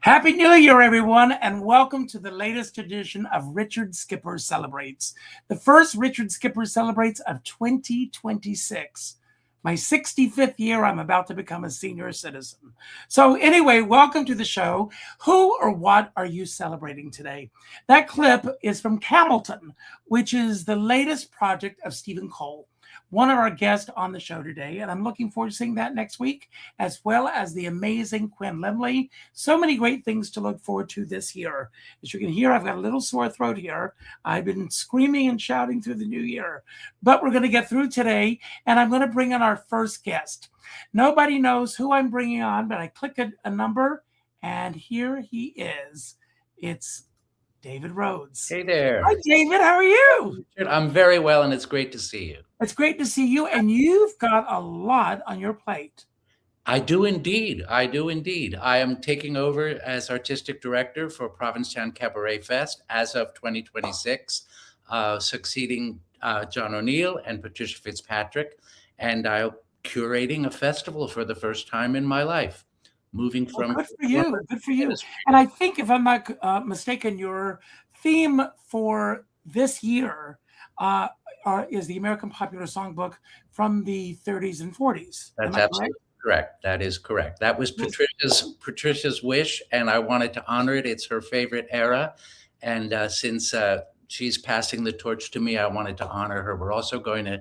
Happy New Year, everyone, and welcome to the latest edition of Richard Skipper Celebrates, the first Richard Skipper Celebrates of 2026. My 65th year, I'm about to become a senior citizen. So anyway, welcome to the show. Who or what are you celebrating today? That clip is from Hamilton, which is the latest project of Stephen Cole, one of our guests on the show today, and I'm looking forward to seeing that next week, as well as the amazing Quinn Limley. So many great things to look forward to this year. As you can hear, I've got a little sore throat here. I've been screaming and shouting through the new year, but we're going to get through today, and I'm going to bring in our first guest. Nobody knows who I'm bringing on, but I click a number, and here he is. It's David Rhodes. Hey there. Hi, David. How are you? I'm very well, and it's great to see you. It's great to see you, and you've got a lot on your plate. I do indeed. I am taking over as artistic director for Provincetown Cabaret Fest as of 2026, succeeding John O'Neill and Patricia Fitzpatrick, and I'm curating a festival for the first time in my life. Moving from good for you. And I think, if I'm not mistaken, your theme for this year is the American Popular Songbook from the 30s and 40s. That's absolutely correct. That is correct. That was Patricia's wish, and I wanted to honor it. It's her favorite era, and since she's passing the torch to me, I wanted to honor her. We're also going to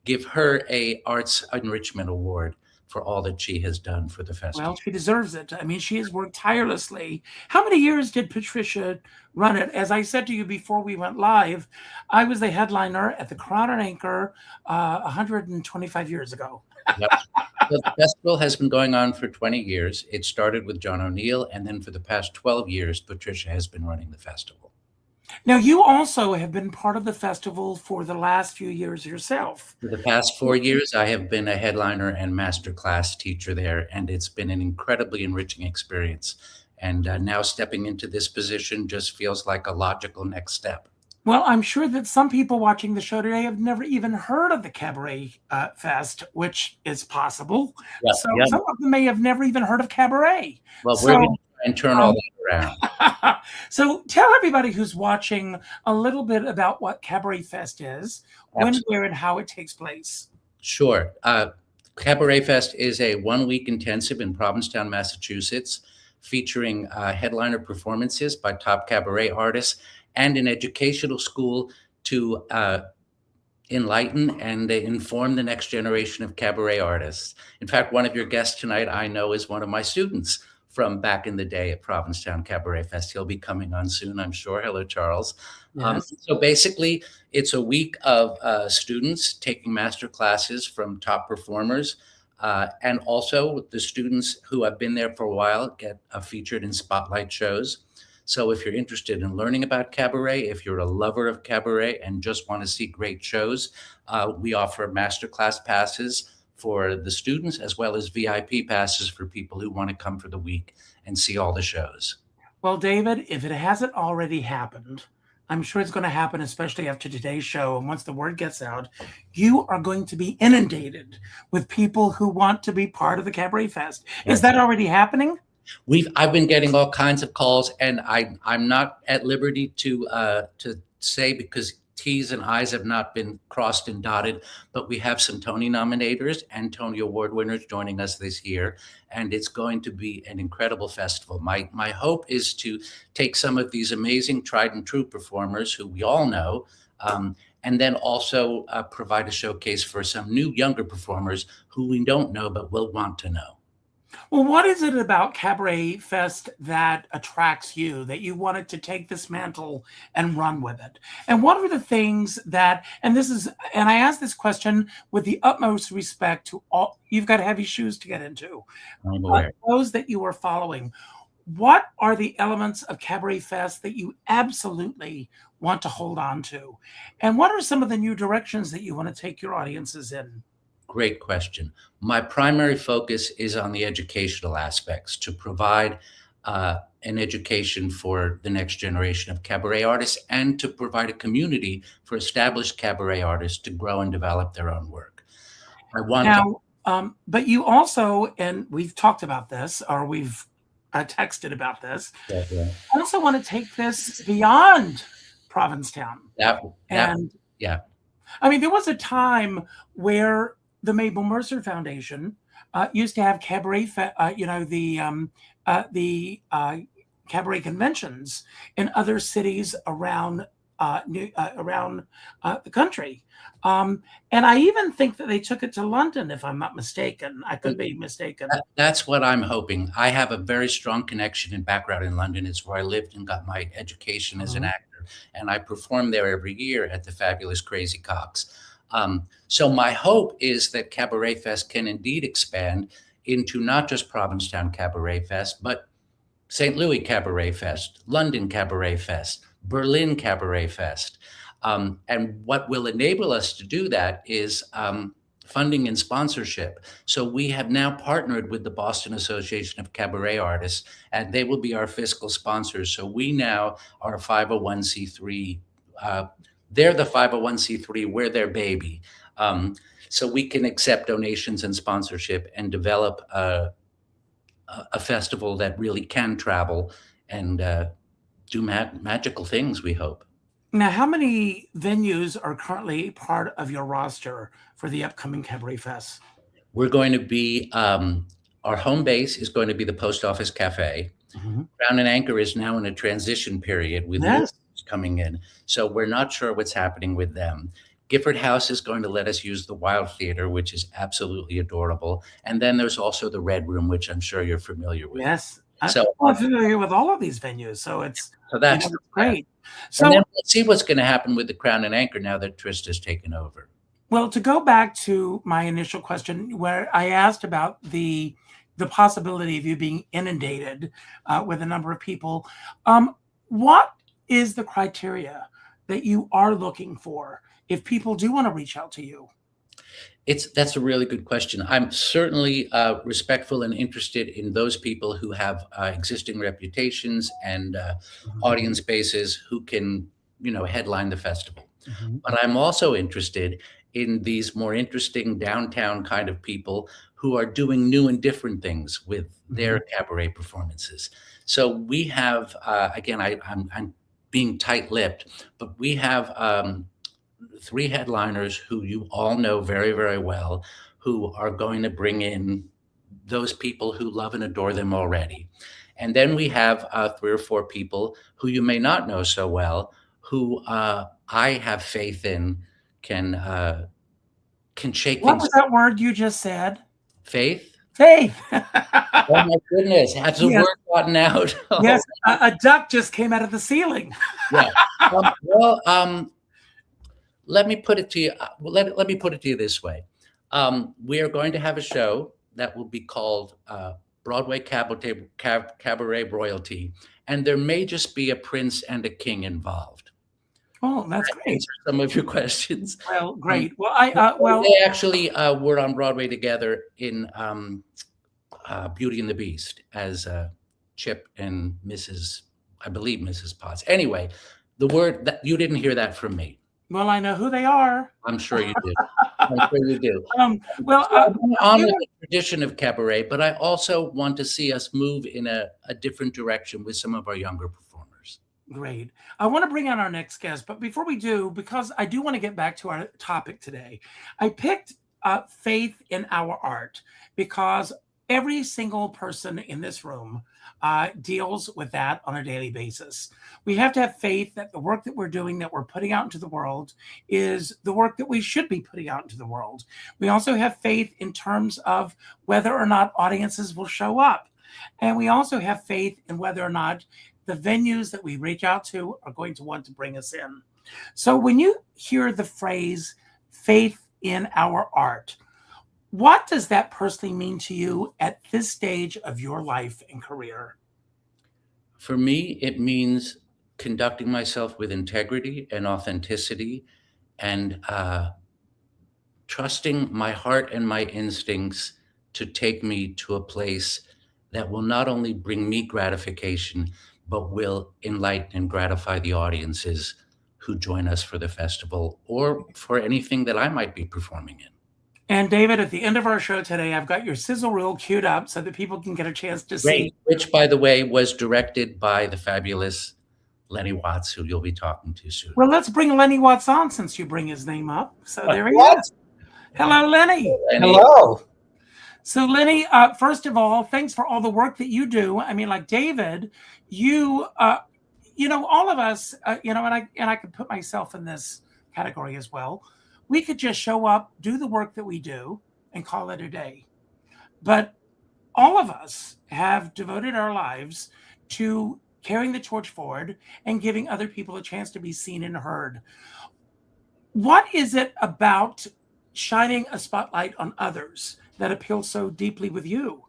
give her a Arts Enrichment Award for all that she has done for the festival. Well, she deserves it. I mean, she has worked tirelessly. How many years did Patricia run it? As I said to you before we went live, I was the headliner at the Crown and Anchor 125 years ago. Yep. The festival has been going on for 20 years. It started with John O'Neill, and then for the past 12 years, Patricia has been running the festival. Now, you also have been part of the festival for the last few years yourself. For the past 4 years, I have been a headliner and masterclass teacher there, and it's been an incredibly enriching experience. And now stepping into this position just feels like a logical next step. Well, I'm sure that some people watching the show today have never even heard of the Cabaret Fest, which is possible. Yep, Some of them may have never even heard of Cabaret. Well, we're going to try and turn all that around. So tell everybody who's watching a little bit about what Cabaret Fest is, when, where, and how it takes place. Sure. Cabaret Fest is a one-week intensive in Provincetown, Massachusetts, featuring headliner performances by top cabaret artists and an educational school to enlighten and inform the next generation of cabaret artists. In fact, one of your guests tonight, I know, is one of my students from back in the day at Provincetown Cabaret Fest. He'll be coming on soon, I'm sure. Hello, Charles. Yes. So basically, it's a week of students taking master classes from top performers. And also the students who have been there for a while get featured in spotlight shows. So if you're interested in learning about cabaret, if you're a lover of cabaret and just want to see great shows, we offer masterclass passes for the students, as well as VIP passes for people who want to come for the week and see all the shows. Well, David, if it hasn't already happened, I'm sure it's going to happen, especially after today's show. And once the word gets out, you are going to be inundated with people who want to be part of the Cabaret Fest. Is that already happening? I've been getting all kinds of calls, and I'm not at liberty to say, because T's and I's have not been crossed and dotted, but we have some Tony nominators and Tony Award winners joining us this year, and it's going to be an incredible festival. My hope is to take some of these amazing tried and true performers who we all know, and then also provide a showcase for some new younger performers who we don't know but will want to know. Well, what is it about Cabaret Fest that attracts you, that you wanted to take this mantle and run with it? And what are the things that, and I ask this question with the utmost respect to all, you've got heavy shoes to get into. I'm aware. Those that you are following, what are the elements of Cabaret Fest that you absolutely want to hold on to? And what are some of the new directions that you want to take your audiences in? Great question. My primary focus is on the educational aspects, to provide an education for the next generation of cabaret artists and to provide a community for established cabaret artists to grow and develop their own work. But you also, and we've talked about this, or we've texted about this. Yeah, yeah. I also want to take this beyond Provincetown. Yeah. I mean, there was a time where the Mabel Mercer Foundation used to have cabaret, cabaret conventions in other cities around the country. And I even think that they took it to London, if I'm not mistaken. I could be mistaken. That's what I'm hoping. I have a very strong connection and background in London. It's where I lived and got my education as an actor. And I perform there every year at the fabulous Crazy Cocks. So my hope is that Cabaret Fest can indeed expand into not just Provincetown Cabaret Fest, but St. Louis Cabaret Fest, London Cabaret Fest, Berlin Cabaret Fest. And what will enable us to do that is funding and sponsorship. So we have now partnered with the Boston Association of Cabaret Artists, and they will be our fiscal sponsors. So we now are a 501c3. They're the 501c3, we're their baby. So we can accept donations and sponsorship and develop a festival that really can travel and do magical things, we hope. Now, how many venues are currently part of your roster for the upcoming Cabaret Fest? We're going to be, our home base is going to be the Post Office Cafe. Crown and Anchor is now in a transition period with coming in. So we're not sure what's happening with them. Gifford House is going to let us use the Wild Theater, which is absolutely adorable. And then there's also the Red Room, which I'm sure you're familiar with. Yes. I'm familiar with all of these venues. So that's great. So and then we'll see what's going to happen with the Crown and Anchor now that Trista's taken over. Well, to go back to my initial question where I asked about the possibility of you being inundated with a number of people, what is the criteria that you are looking for if people do want to reach out to you? That's a really good question. I'm certainly respectful and interested in those people who have existing reputations and audience bases who can, headline the festival. But I'm also interested in these more interesting downtown kind of people who are doing new and different things with their cabaret performances. So we have, again, I'm being tight-lipped, but we have 3 headliners who you all know very, very well, who are going to bring in those people who love and adore them already. And then we have 3 or 4 people who you may not know so well, who I have faith in can shake What things. was that word you just said? Faith? Faith. Oh my goodness, has the word gotten out? Yes, a duck just came out of the ceiling. Yeah. Let me put it to you. Let me put it to you this way. We are going to have a show that will be called Broadway Cabaret Royalty, and there may just be a prince and a king involved. Oh, that's great. Answer some of your questions. Well, great. Well, they actually were on Broadway together in Beauty and the Beast as Chip and I believe Mrs. Potts. Anyway, the word that you didn't hear that from me. Well, I know who they are. I'm sure you do. I'm sure you do. I'm on the tradition of cabaret, but I also want to see us move in a different direction with some of our younger performers. Great. I want to bring on our next guest, but before we do, because I do want to get back to our topic today, I picked faith in our art because every single person in this room deals with that on a daily basis. We have to have faith that the work that we're doing, that we're putting out into the world, is the work that we should be putting out into the world. We also have faith in terms of whether or not audiences will show up. And we also have faith in whether or not the venues that we reach out to are going to want to bring us in. So when you hear the phrase faith in our art, what does that personally mean to you at this stage of your life and career? For me, it means conducting myself with integrity and authenticity and trusting my heart and my instincts to take me to a place that will not only bring me gratification, but will enlighten and gratify the audiences who join us for the festival or for anything that I might be performing in. And David, at the end of our show today, I've got your sizzle reel queued up so that people can get a chance to see. Which, by the way, was directed by the fabulous Lenny Watts, who you'll be talking to soon. Well, let's bring Lenny Watts on since you bring his name up. So there he What? is. Hello, Lenny. Hello. So, Lenny, first of all, thanks for all the work that you do. I mean, like David, you know, all of us, you know, and I could put myself in this category as well. We could just show up, do the work that we do, and call it a day. But all of us have devoted our lives to carrying the torch forward and giving other people a chance to be seen and heard. What is it about shining a spotlight on others that appeals so deeply with you?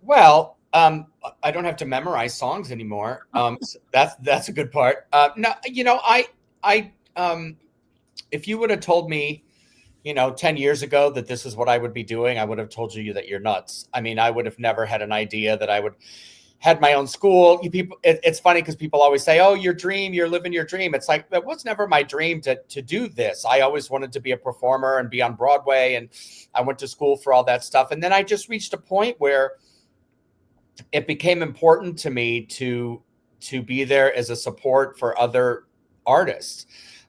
Well, I don't have to memorize songs anymore. So that's a good part. No, you know, I if you would have told me, you know, 10 years ago that this is what I would be doing, I would have told you that you're nuts. I mean, I would have never had an idea that I would had my own school. It's funny because people always say, "Oh, your dream, you're living your dream." It's like, that was never my dream to do this. I always wanted to be a performer and be on Broadway, and I went to school for all that stuff. And then I just reached a point where it became important to me to be there as a support for other artists.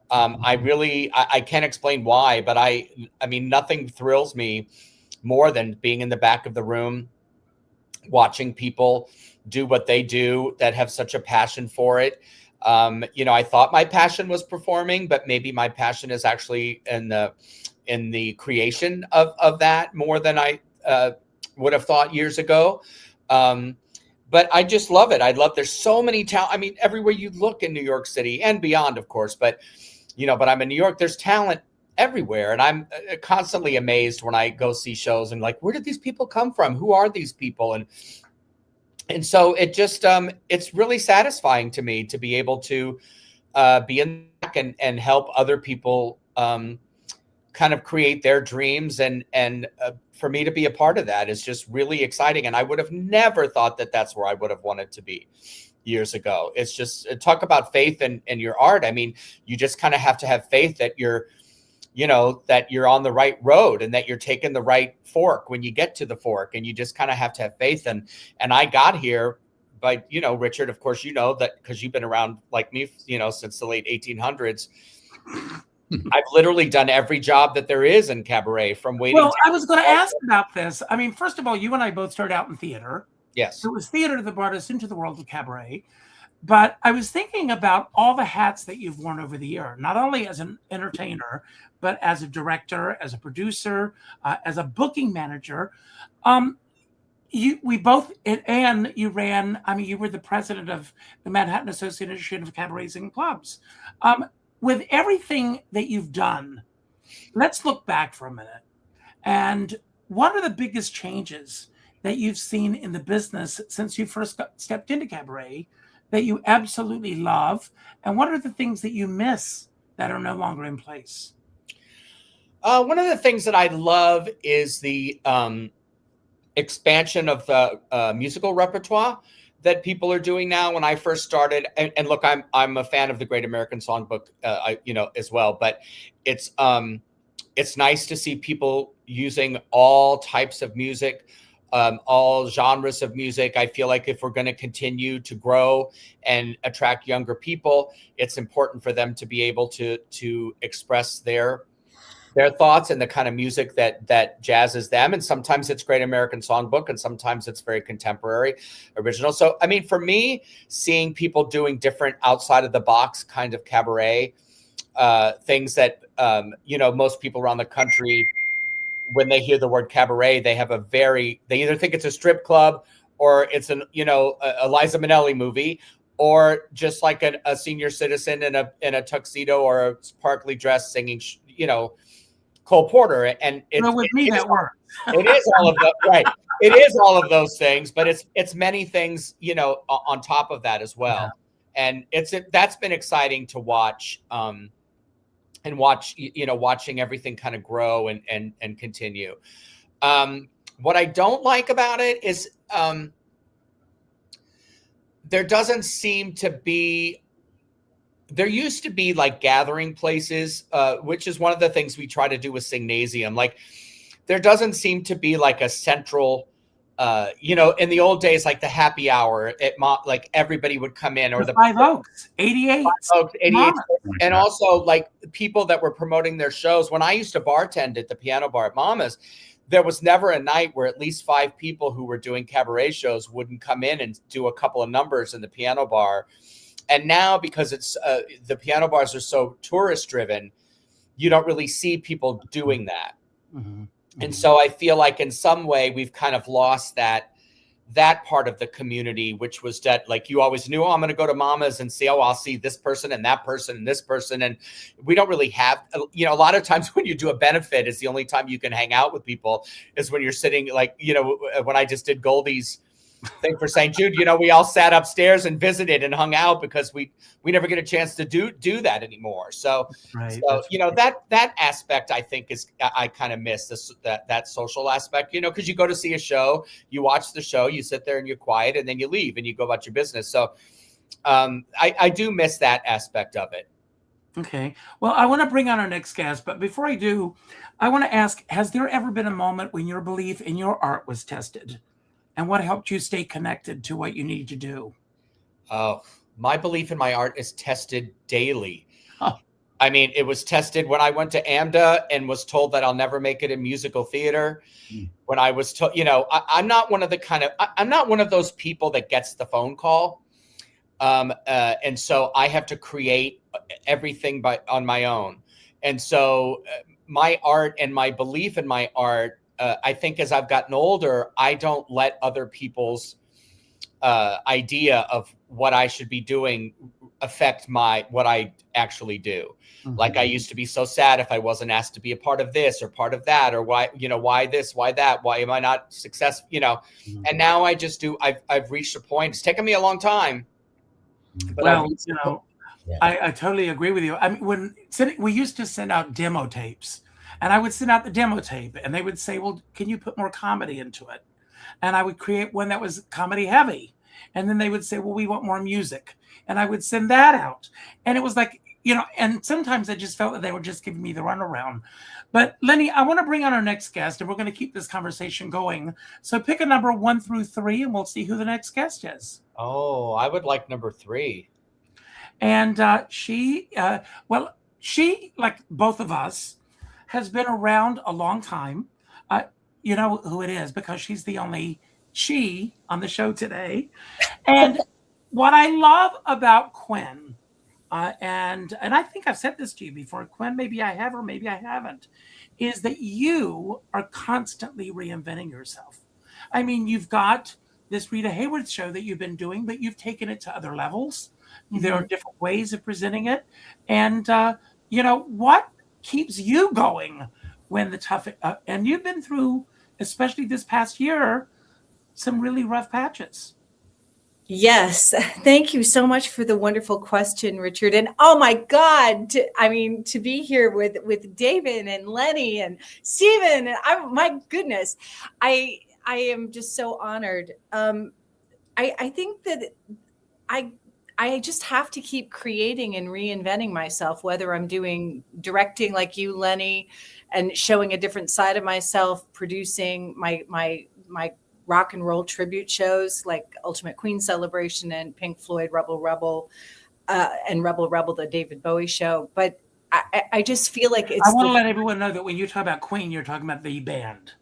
I can't explain why, but I mean, nothing thrills me more than being in the back of the room, watching people do what they do that have such a passion for it. You know, I thought my passion was performing, but maybe my passion is actually in the creation of that more than I would have thought years ago. But I just love it. There's so many talent. I mean, everywhere you look in New York City and beyond, of course, but I'm in New York, there's talent everywhere. And I'm constantly amazed when I go see shows and like, where did these people come from? Who are these people? And so it just, it's really satisfying to me to be able to be in the back and help other people kind of create their dreams. And for me to be a part of that is just really exciting. And I would have never thought that that's where I would have wanted to be years ago. It's just talk about faith in your art. I mean, you just kind of have to have faith that you're on the right road and that you're taking the right fork when you get to the fork, and you just kind of have to have faith. And I got here by, Richard, of course, that because you've been around like me, since the late 1800s. I've literally done every job that there is in cabaret, from waiting. Well, I was going to ask about this. I mean, first of all, you and I both started out in theater. Yes. So it was theater that brought us into the world of cabaret. But I was thinking about all the hats that you've worn over the year, not only as an entertainer, but as a director, as a producer, as a booking manager. You were the president of the Manhattan Association of Cabarets and Clubs. With everything that you've done, let's look back for a minute. And what are the biggest changes that you've seen in the business since you first stepped into cabaret that you absolutely love? And what are the things that you miss that are no longer in place? One of the things that I love is the expansion of the musical repertoire that people are doing now. When I first started, and look, I'm a fan of the Great American Songbook, as well. But it's nice to see people using all types of music, all genres of music. I feel like if we're going to continue to grow and attract younger people, it's important for them to be able to express their thoughts and the kind of music that jazzes them. And sometimes it's Great American Songbook, and sometimes it's very contemporary, original. So, I mean, for me, seeing people doing different outside of the box kind of cabaret things that, most people around the country, when they hear the word cabaret, they either think it's a strip club or it's a Liza Minnelli movie, or just like a senior citizen in a tuxedo or a sparkly dress singing, Cole Porter. And with me, that works. It is all of the right. It is all of those things, but it's many things, on top of that as well. Yeah. And that's been exciting to watch, watching everything kind of grow and continue. What I don't like about it is there doesn't seem to be there used to be like gathering places, which is one of the things we try to do with Signasium. Like there doesn't seem to be like a central, in the old days, like the happy hour at like everybody would come in, or the Five Oaks, 88. 88. And also like people that were promoting their shows. When I used to bartend at the piano bar at Mama's, there was never a night where at least 5 people who were doing cabaret shows wouldn't come in and do a couple of numbers in the piano bar. And now, because it's the piano bars are so tourist driven, you don't really see people doing that. Mm-hmm. And so I feel like in some way we've kind of lost that part of the community, which was that like you always knew, I'm going to go to Mama's and see, I'll see this person and that person and this person. And we don't really have, a lot of times when you do a benefit, it's the only time you can hang out with people is when you're sitting like, when I just did Goldie's thing for St. Jude, we all sat upstairs and visited and hung out because we never get a chance to do that anymore. So, right. That aspect I think is, I kind of miss this, that social aspect, because you go to see a show, you watch the show, you sit there and you're quiet and then you leave and you go about your business. So I do miss that aspect of it. Okay. Well, I want to bring on our next guest, but before I do, I want to ask, has there ever been a moment when your belief in your art was tested? And what helped you stay connected to what you need to do? Oh, my belief in my art is tested daily. Huh. I mean, it was tested when I went to AMDA and was told that I'll never make it in musical theater. When I was told, I'm not one of I'm not one of those people that gets the phone call. And so I have to create everything on my own. And so my art and my belief in my art, I think as I've gotten older, I don't let other people's idea of what I should be doing affect what I actually do. Mm-hmm. Like I used to be so sad if I wasn't asked to be a part of this or part of that, or why this, why that, why am I not successful, Mm-hmm. And now I just do, I've reached a point. It's taken me a long time. But well, I totally agree with you. I mean, we used to send out demo tapes. And I would send out the demo tape and they would say, well, can you put more comedy into it? And I would create one that was comedy heavy. And then they would say, well, we want more music. And I would send that out. And it was like, and sometimes I just felt that they were just giving me the runaround. But Lenny, I want to bring on our next guest and we're going to keep this conversation going. So pick a number 1 through 3 and we'll see who the next guest is. Oh, I would like number 3. And she, like both of us, has been around a long time. You know who it is because she's the only she on the show today. And what I love about Quinn, and I think I've said this to you before, Quinn, maybe I have or maybe I haven't, is that you are constantly reinventing yourself. I mean, you've got this Rita Hayworth show that you've been doing, but you've taken it to other levels. Mm-hmm. There are different ways of presenting it. And, what keeps you going when the tough and you've been through, especially this past year, some really rough patches. Yes. Thank you so much for the wonderful question, Richard. And oh my God, to be here with David and Lenny and Stephen, and my goodness, I am just so honored. I think that I just have to keep creating and reinventing myself, whether I'm doing directing like you, Lenny, and showing a different side of myself, producing my rock and roll tribute shows like Ultimate Queen Celebration and Pink Floyd Rebel Rebel and Rebel Rebel, the David Bowie show. But I just feel like it's. I want to let everyone know that when you talk about Queen, you're talking about the band.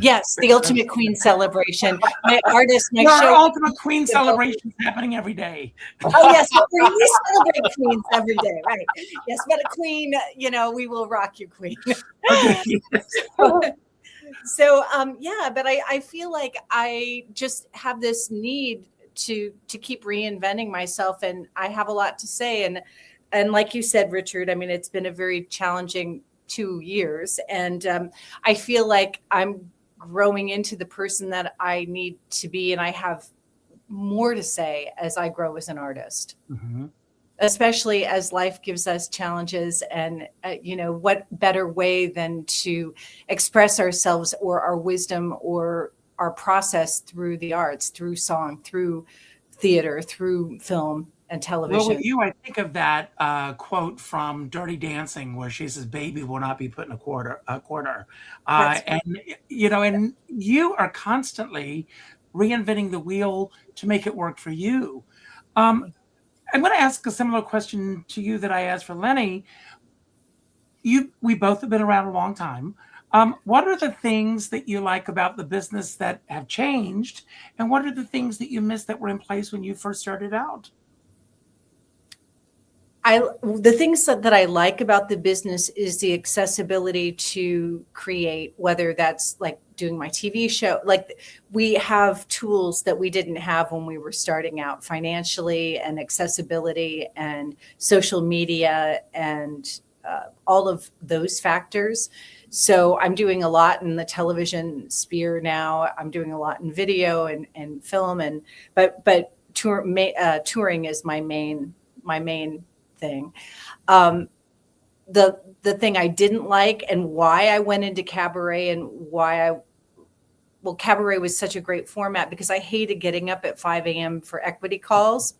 Yes, the Ultimate Queen Celebration. My artist, my show. Ultimate Queen Celebration is happening every day. Oh yes, we celebrate queens every day, right? Yes, but a queen, we will rock you, Queen. So, but I feel like I just have this need to keep reinventing myself, and I have a lot to say. And like you said, Richard, it's been a very challenging 2 years. And I feel like I'm growing into the person that I need to be. And I have more to say as I grow as an artist, mm-hmm. especially as life gives us challenges. And, what better way than to express ourselves or our wisdom or our process through the arts, through song, through theater, through film. and Well, television. with you, I think of that quote from Dirty Dancing, where she says, "Baby will not be put in a quarter." That's And and you are constantly reinventing the wheel to make it work for you. Um, I'm going to ask a similar question to you that I asked for Lenny. We both have been around a long time. What are the things that you like about the business that have changed, and what are the things that you miss that were in place when you first started out? The things that I like about the business is the accessibility to create, whether that's like doing my TV show. Like, we have tools that we didn't have when we were starting out, financially, and accessibility and social media and all of those factors. So I'm doing a lot in the television sphere now. I'm doing a lot in video and film, but touring is my main thing. The thing I didn't like, and why I went into Cabaret, and Cabaret was such a great format, because I hated getting up at 5 a.m. for equity calls,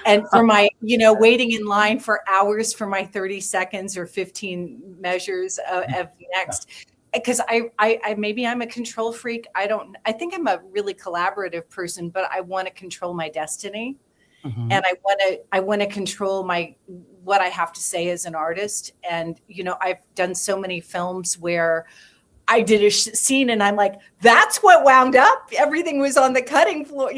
and for my, waiting in line for hours for my 30 seconds or 15 measures of next. Because I maybe I'm a control freak. I think I'm a really collaborative person, but I want to control my destiny. Mhm. And I want to control what I have to say as an artist. And, I've done so many films where I did a scene and I'm like, that's what wound up. Everything was on the cutting floor,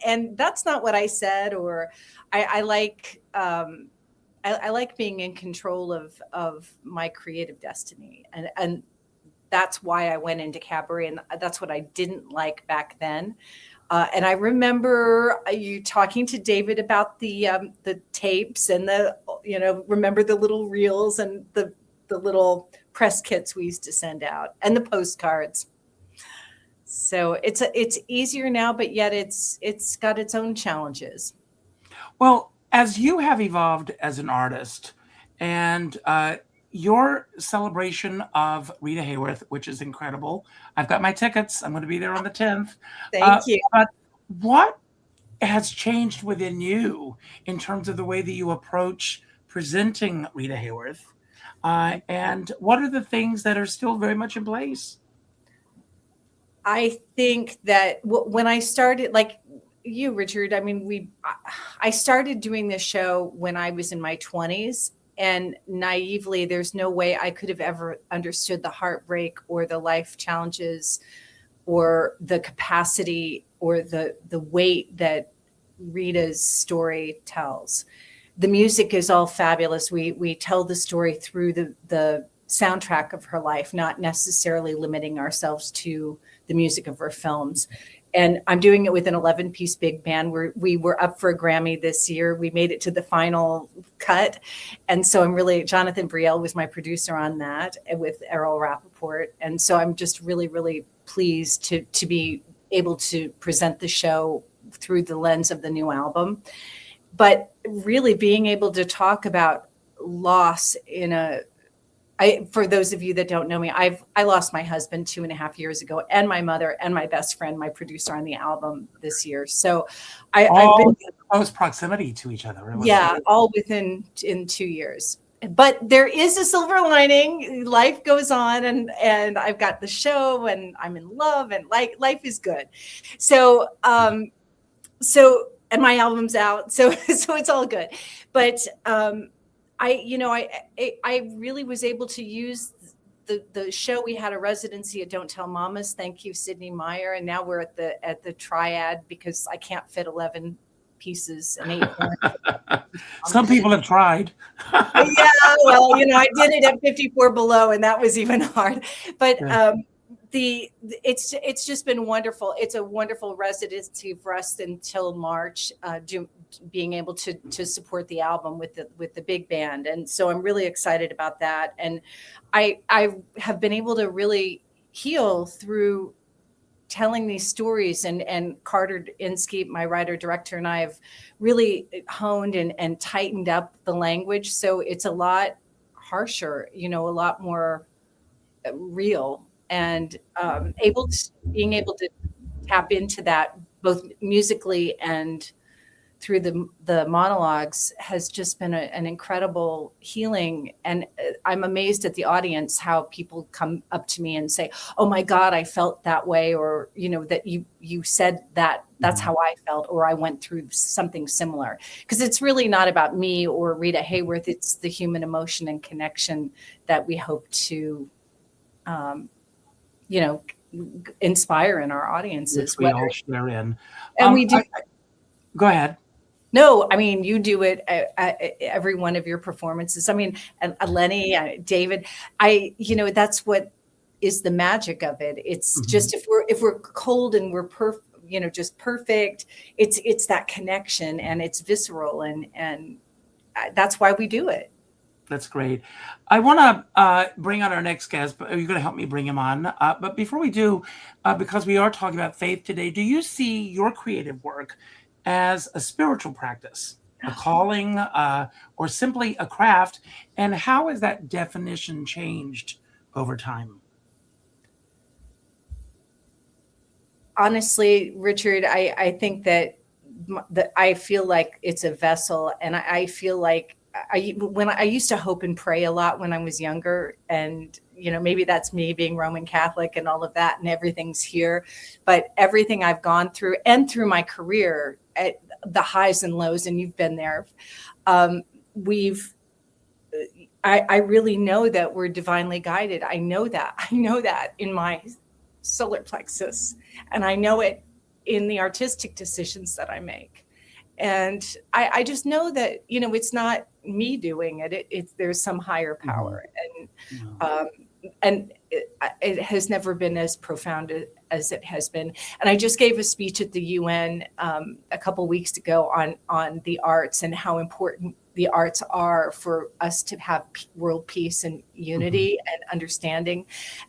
and that's not what I said. Or I like being in control of my creative destiny. And that's why I went into Cabaret. And that's what I didn't like back then. And I remember you talking to David about the tapes and remember the little reels and the little press kits we used to send out, and the postcards. So it's easier now, but yet it's got its own challenges. Well, as you have evolved as an artist, and your celebration of Rita Hayworth, which is incredible. I've got my tickets. I'm going to be there on the 10th. Thank you. But what has changed within you in terms of the way that you approach presenting Rita Hayworth? And what are the things that are still very much in place? I think that when I started, like you, Richard, I started doing this show when I was in my 20s. And naively, there's no way I could have ever understood the heartbreak or the life challenges or the capacity or the weight that Rita's story tells. The music is all fabulous. We tell the story through the soundtrack of her life, not necessarily limiting ourselves to the music of her films. And I'm doing it with an 11-piece big band. We were up for a Grammy this year. We made it to the final cut. And so Jonathan Brielle was my producer on that, with Errol Rappaport. And so I'm just really, really pleased to be able to present the show through the lens of the new album. But really being able to talk about loss for those of you that don't know me, I lost my husband 2.5 years ago, and my mother, and my best friend, my producer on the album this year. So I've been in close proximity to each other. Yeah, all in 2 years. But there is a silver lining. Life goes on, and I've got the show, and I'm in love, and life is good. So and my album's out, so it's all good. But I really was able to use the show. We had a residency at Don't Tell Mamas. Thank you, Sydney Meyer. And now we're at the Triad, because I can't fit 11 pieces and 8 horns. Some people have tried. Yeah, well, I did it at 54 Below, and that was even hard. But it's just been wonderful. It's a wonderful residency for us until March, being able to support the album with the big band. And so I'm really excited about that. And I have been able to really heal through telling these stories, and Carter Inskeep, my writer director, and I have really honed and tightened up the language. So it's a lot harsher, a lot more real, and being able to tap into that both musically and through the monologues has just been an incredible healing. And I'm amazed at the audience, how people come up to me and say, oh my God, I felt that way. Or, that you said that that's how I felt, or I went through something similar. Because it's really not about me or Rita Hayworth. It's the human emotion and connection that we hope to, inspire in our audiences. Which we all share in. And we do. Go ahead. No, I mean, you do it at every one of your performances. I mean, and Lenny, David, that's what is the magic of it. It's just if we're cold and we're just perfect, it's that connection, and it's visceral, and that's why we do it. That's great. I want to bring on our next guest, but you're going to help me bring him on. But before we do, because we are talking about faith today, do you see your creative work as a spiritual practice, a calling, or simply a craft? And how has that definition changed over time? Honestly, Richard, I think that I feel like it's a vessel, and I feel like when I used to hope and pray a lot when I was younger, and maybe that's me being Roman Catholic and all of that, and everything's here, but everything I've gone through and through my career, at the highs and lows, and you've been there, I really know that we're divinely guided. I know that in my solar plexus, and I know it in the artistic decisions that I make. And I just know that, it's not me doing it. There's some higher power, and it has never been as profound as it has been. And I just gave a speech at the UN a couple weeks ago on the arts and how important the arts are for us to have world peace and unity and understanding.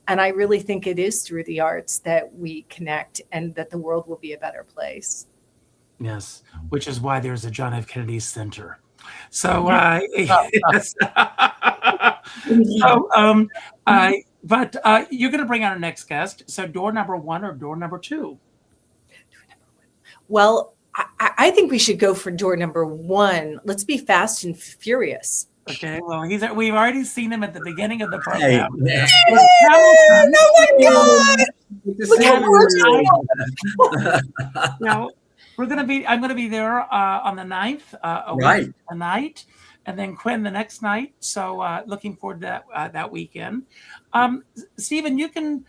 And I really think it is through the arts that we connect, and that the world will be a better place. Yes, which is why there's a John F. Kennedy Center. So, but you're going to bring on our next guest. So, door number 1 or door number 2? Well, I think we should go for door number 1. Let's be fast and furious. Okay. Well, we've already seen him at the beginning of the program. Hey. Oh my God! Now, I'm going to be there on the 9th, Right. a night, and then Quinn the next night. So looking forward to that weekend. Stephen, you can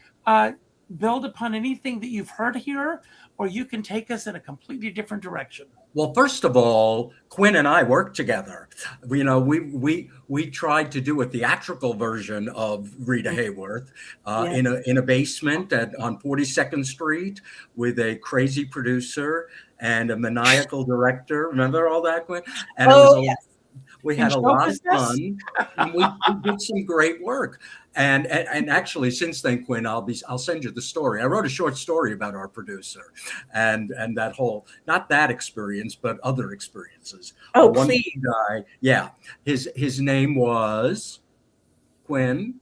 build upon anything that you've heard here, or you can take us in a completely different direction. Well, first of all, Quinn and I worked together. We tried to do a theatrical version of Rita Hayworth in a basement on 42nd Street with a crazy producer and a maniacal director. Remember all that, Quinn? And we had a lot of fun. And we did some great work. And actually, since then, Quinn, I'll send you the story. I wrote a short story about our producer and that whole, not that experience, but other experiences. Oh, please. Guy, his name was Quinn.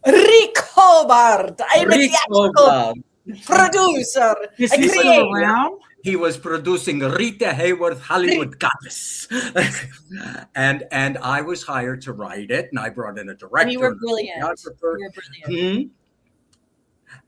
Rick Hobart. I'm a theatrical producer. Is he still around? He was producing Rita Hayworth Hollywood Goddess. and I was hired to write it, and I brought in a director. And you were brilliant.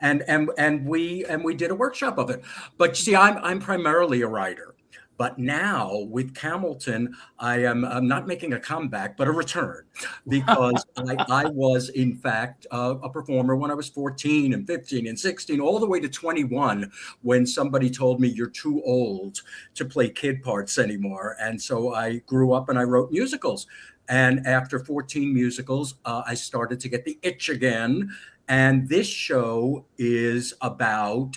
And we did a workshop of it. But see, I'm primarily a writer. But now with Camilton, I'm not making a comeback, but a return, because I was, in fact, a performer when I was 14 and 15 and 16, all the way to 21, when somebody told me you're too old to play kid parts anymore. And so I grew up and I wrote musicals. And after 14 musicals, I started to get the itch again. And this show is about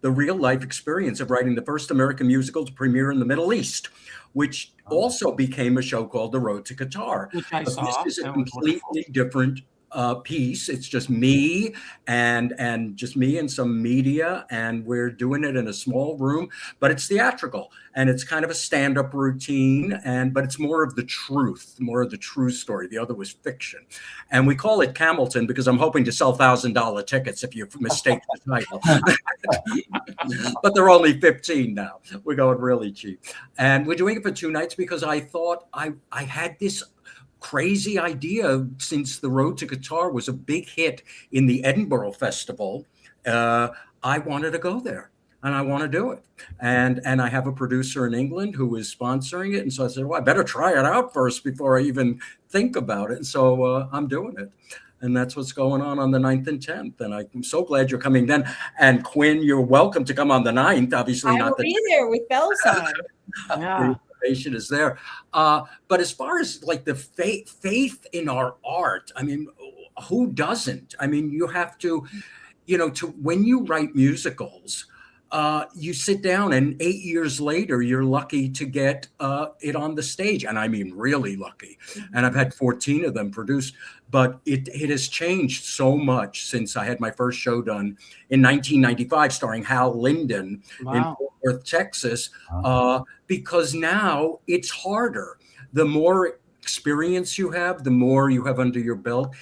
the real life experience of writing the first American musical to premiere in the Middle East, which also became a show called The Road to Qatar. Which I saw. This is a completely different piece. It's just me and just me and some media, and we're doing it in a small room, but it's theatrical and it's kind of a stand-up routine, but it's more of the truth, more of the true story. The other was fiction, and we call it Camelton because I'm hoping to sell $1,000 tickets if you mistake the title. But they're only 15 now. We're going really cheap, and we're doing it for 2 nights because I thought I had this crazy idea. Since The Road to Guitar was a big hit in the Edinburgh Festival, I wanted to go there and I want to do it. And I have a producer in England who is sponsoring it. And so I said, well, I better try it out first before I even think about it. And so I'm doing it. And that's what's going on the 9th and 10th. And I'm so glad you're coming then. And Quinn, you're welcome to come on the 9th. Obviously, I will be there with bells on. Yeah. Is there, but as far as like the faith in our art, I mean, who doesn't? I mean, you have to, when you write musicals, you sit down and 8 years later, you're lucky to get it on the stage. And I mean, really lucky. And I've had 14 of them produced, but it has changed so much since I had my first show done in 1995, starring Hal Linden in Fort Worth, Texas, because now it's harder. The more experience you have, the more you have under your belt,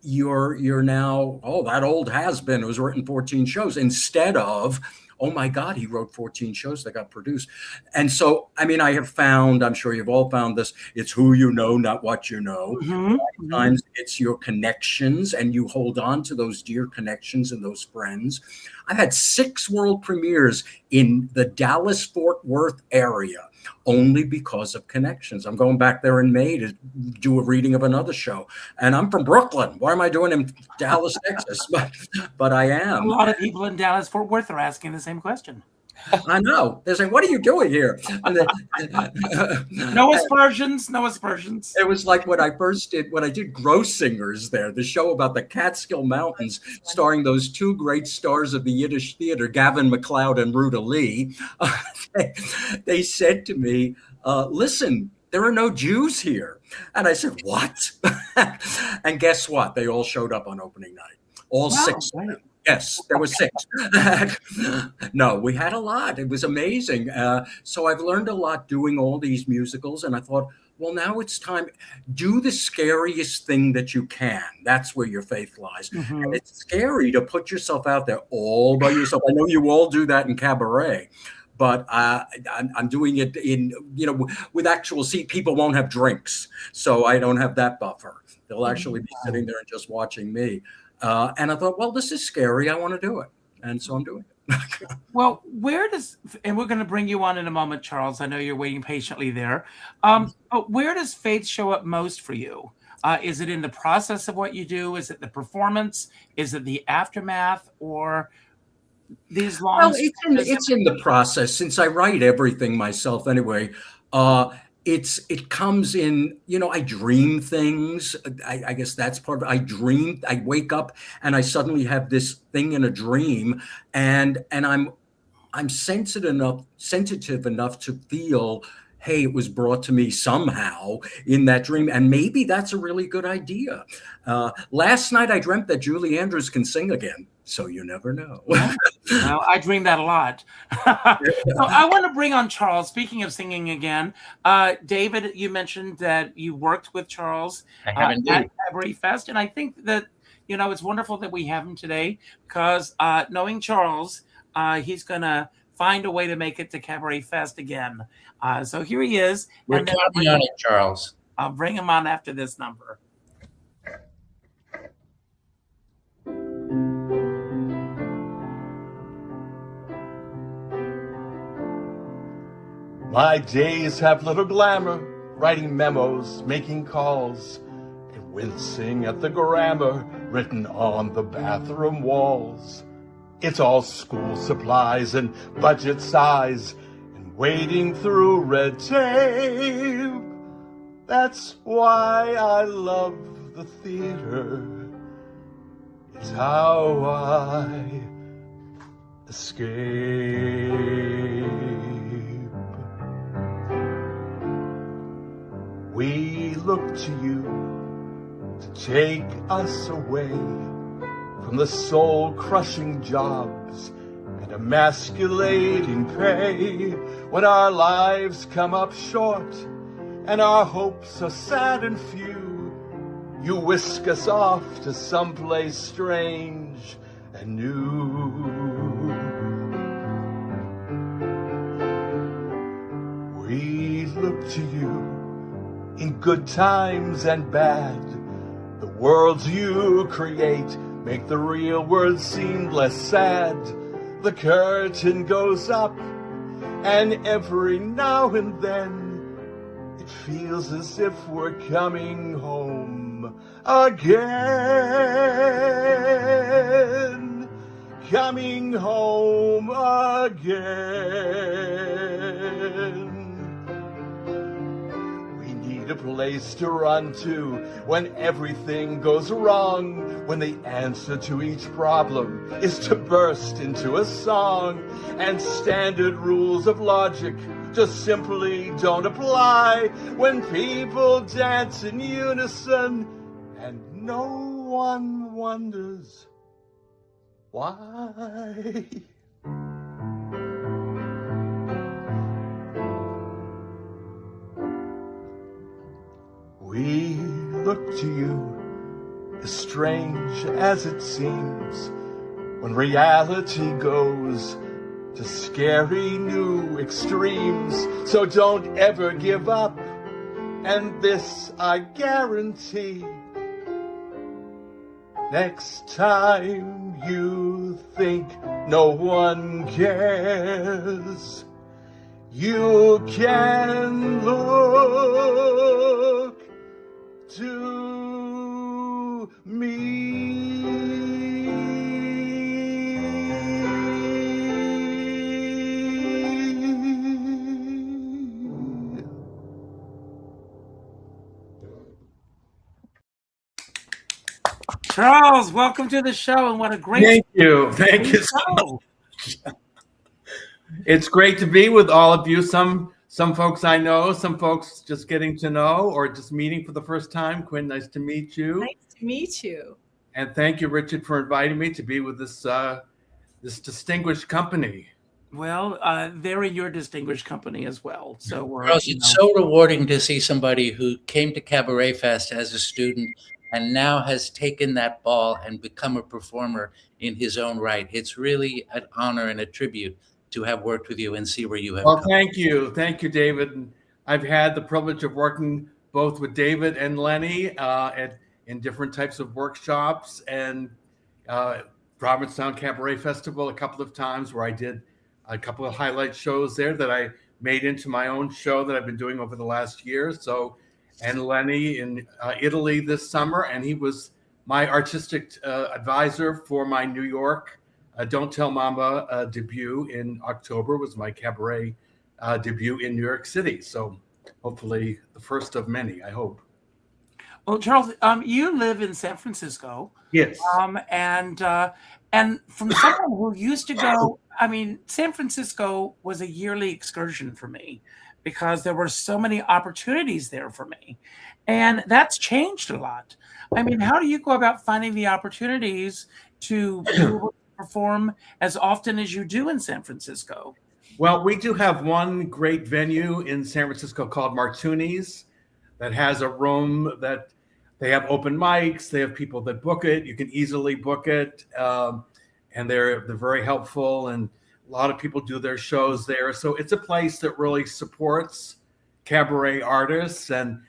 you're now, that old has-been who's written 14 shows, instead of, oh my God, he wrote 14 shows that got produced. And so, I mean, I have found, I'm sure you've all found this, it's who you know, not what you know. Sometimes it's your connections, and you hold on to those dear connections and those friends. I've had 6 world premieres in the Dallas-Fort Worth area only because of connections. I'm going back there in May to do a reading of another show. And I'm from Brooklyn. Why am I doing in Dallas, Texas? But I am. A lot of people in Dallas-Fort Worth are asking the same question. I know. They're saying, what are you doing here? No aspersions, no aspersions. It was like when I did Gross Singers there, the show about the Catskill Mountains, starring those 2 great stars of the Yiddish theater, Gavin MacLeod and Ruta Lee. They said to me, listen, there are no Jews here. And I said, what? And guess what? They all showed up on opening night. All 6 of them. Yes, there were 6. No, we had a lot. It was amazing. So I've learned a lot doing all these musicals. And I thought, well, now it's time. Do the scariest thing that you can. That's where your faith lies. And it's scary to put yourself out there all by yourself. I know you all do that in Cabaret. But I'm doing it with actual seat. People won't have drinks. So I don't have that buffer. They'll actually be sitting there and just watching me. And I thought, well, this is scary. I want to do it. And so I'm doing it. Well, and we're going to bring you on in a moment, Charles. I know you're waiting patiently there. But where does faith show up most for you? Is it in the process of what you do? Is it the performance? Is it the aftermath? Or these long? Well, it's in the process. Since I write everything myself anyway, it comes in, I dream things. I guess that's part of it. I wake up and I suddenly have this thing in a dream, and I'm sensitive enough to feel, hey, it was brought to me somehow in that dream. And maybe that's a really good idea. Last night, I dreamt that Julie Andrews can sing again. So you never know. Well, I dream that a lot. So I want to bring on Charles. Speaking of singing again, David, you mentioned that you worked with Charles at Cabaret Fest. And I think that, it's wonderful that we have him today because knowing Charles, he's going to find a way to make it to Cabaret Fest again. So here he is. We're counting on it, Charles. I'll bring him on after this number. My days have little glamour, writing memos, making calls, and wincing at the grammar written on the bathroom walls. It's all school supplies and budget size and wading through red tape. That's why I love the theater. It's how I escape. We look to you to take us away from the soul-crushing jobs and emasculating pay. When our lives come up short and our hopes are sad and few, you whisk us off to someplace strange and new. We look to you in good times and bad. The worlds you create make the real world seem less sad. The curtain goes up, and every now and then it feels as if we're coming home again. Coming home again. A place to run to when everything goes wrong, when the answer to each problem is to burst into a song, and standard rules of logic just simply don't apply when people dance in unison and no one wonders why. We look to you, as strange as it seems, when reality goes to scary new extremes. So don't ever give up, and this I guarantee. Next time you think no one cares, you can look to me. Charles, welcome to the show, and what a great Thank you so much. It's great to be with all of you. Some folks I know, some folks just getting to know or just meeting for the first time. Quinn, nice to meet you. Nice to meet you. And thank you, Richard, for inviting me to be with this this distinguished company. Well, they're in your distinguished company as well. So we're, Charles, it's so rewarding to see somebody who came to Cabaret Fest as a student and now has taken that ball and become a performer in his own right. It's really an honor and a tribute to have worked with you and see where you have Well, come. thank you, David. And I've had the privilege of working both with David and Lenny in different types of workshops and Provincetown Cabaret Festival a couple of times, where I did a couple of highlight shows there that I made into my own show that I've been doing over the last year. So, and Lenny in Italy this summer, and he was my artistic advisor for my New York Don't Tell Mama debut in October. Was my cabaret debut in New York City. So hopefully the first of many, I hope. Well, Charles, you live in San Francisco. Yes. And from someone who used to go, I mean, San Francisco was a yearly excursion for me because there were so many opportunities there for me. And that's changed a lot. I mean, how do you go about finding the opportunities to be able to perform as often as you do in San Francisco? Well, we do have one great venue in San Francisco called Martunis that has a room that they have open mics. They have people that book it. You can easily book it. And they're very helpful. And a lot of people do their shows there. So it's a place that really supports cabaret artists. And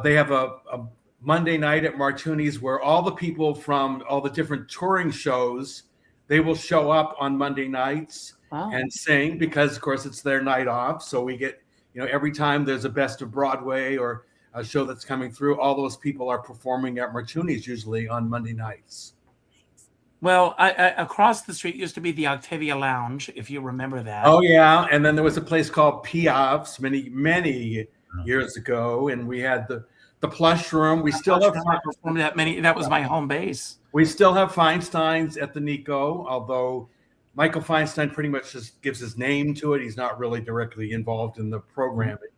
they have a Monday night at Martunis where all the people from all the different touring shows, they will show up on Monday nights and sing because, of course, it's their night off. So we get, every time there's a Best of Broadway or a show that's coming through, all those people are performing at Martunis usually on Monday nights. Well, across the street used to be the Octavia Lounge, if you remember that. Oh, yeah. And then there was a place called Piaf's many years ago. And we had the Plush Room. We still have performed that was my home base. We still have Feinstein's at the Nico, although Michael Feinstein pretty much just gives his name to it. He's not really directly involved in the programming.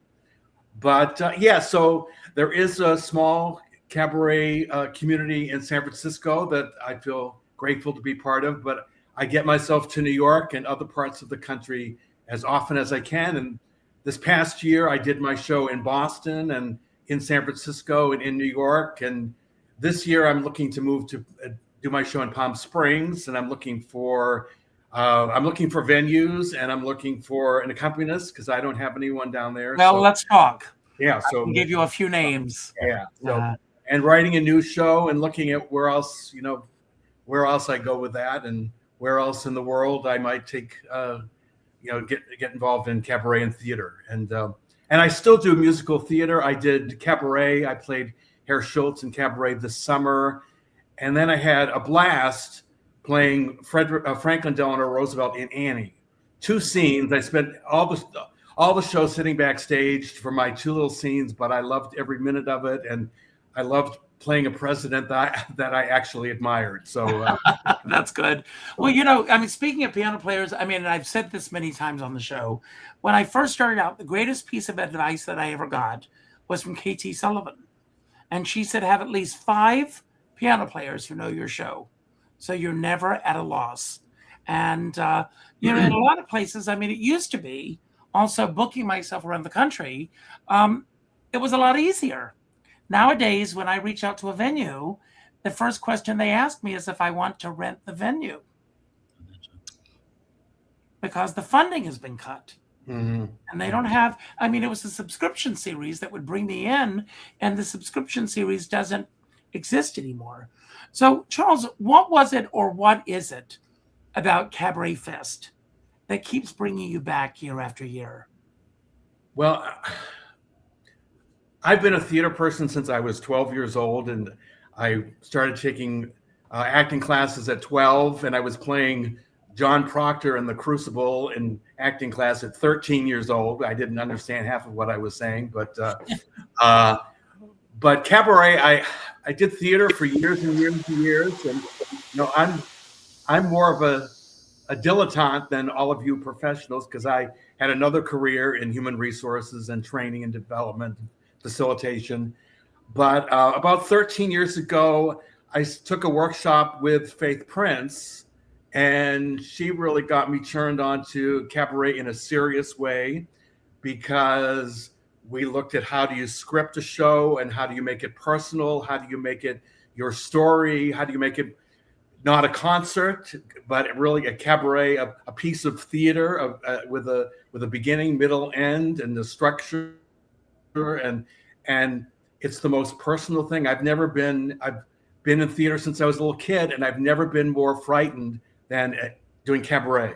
But so there is a small cabaret community in San Francisco that I feel grateful to be part of, but I get myself to New York and other parts of the country as often as I can. And this past year, I did my show in Boston and in San Francisco and in New York. And this year, I'm looking to move to do my show in Palm Springs, and I'm looking for venues, and I'm looking for an accompanist because I don't have anyone down there. Well, so, let's talk. yeah. So I can give you a few names. yeah. So, and writing a new show and looking at where else I go with that, and where else in the world I might take, get involved in cabaret and theater. And I still do musical theater. I did Cabaret. I played Herr Schultz in Cabaret this summer. And then I had a blast playing Franklin Delano Roosevelt in Annie. 2 scenes. I spent all the show sitting backstage for my 2 little scenes, but I loved every minute of it, and I loved playing a president that I actually admired. So that's good. Well, speaking of piano players, and I've said this many times on the show. When I first started out, the greatest piece of advice that I ever got was from K.T. Sullivan, and she said, have at least 5 piano players who know your show, so you're never at a loss. And in a lot of places, it used to be also booking myself around the country. It was a lot easier. Nowadays, when I reach out to a venue, the first question they ask me is if I want to rent the venue, because the funding has been cut. Mm-hmm. And they don't have, it was a subscription series that would bring me in, and the subscription series doesn't exist anymore. So, Charles, what was it, or what is it about Cabaret Fest that keeps bringing you back year after year? Well, I've been a theater person since I was 12 years old, and I started taking acting classes at 12, and I was playing John Proctor in The Crucible in acting class at 13 years old. I didn't understand half of what I was saying, but cabaret, I did theater for years and years and years, and I'm more of a dilettante than all of you professionals, because I had another career in human resources and training and development, facilitation. But about 13 years ago, I took a workshop with Faith Prince, and she really got me turned on to cabaret in a serious way, because we looked at how do you script a show, and how do you make it personal? How do you make it your story? How do you make it not a concert, but really a cabaret, a piece of theater with a beginning, middle, end, and the structure, and it's the most personal thing. I've been in theater since I was a little kid, and I've never been more frightened than doing cabaret.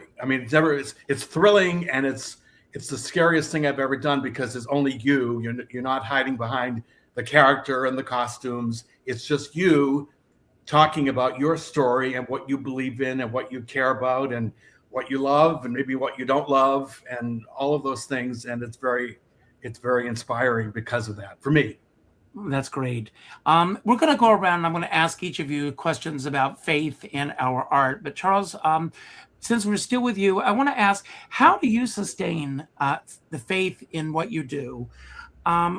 It's thrilling, and it's the scariest thing I've ever done, because it's only you. You're not hiding behind the character and the costumes. It's just you talking about your story and what you believe in and what you care about and what you love and maybe what you don't love and all of those things. And it's very inspiring because of that for me. That's great. We're going to go around. I'm going to ask each of you questions about faith in our art. But Charles, since we're still with you, I want to ask, how do you sustain the faith in what you do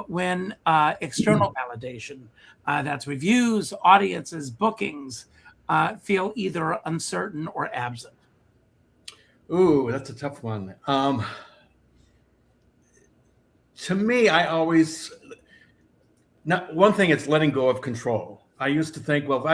when external validation, that's reviews, audiences, bookings, feel either uncertain or absent? Ooh, that's a tough one. To me, one thing, it's letting go of control. I used to think, well,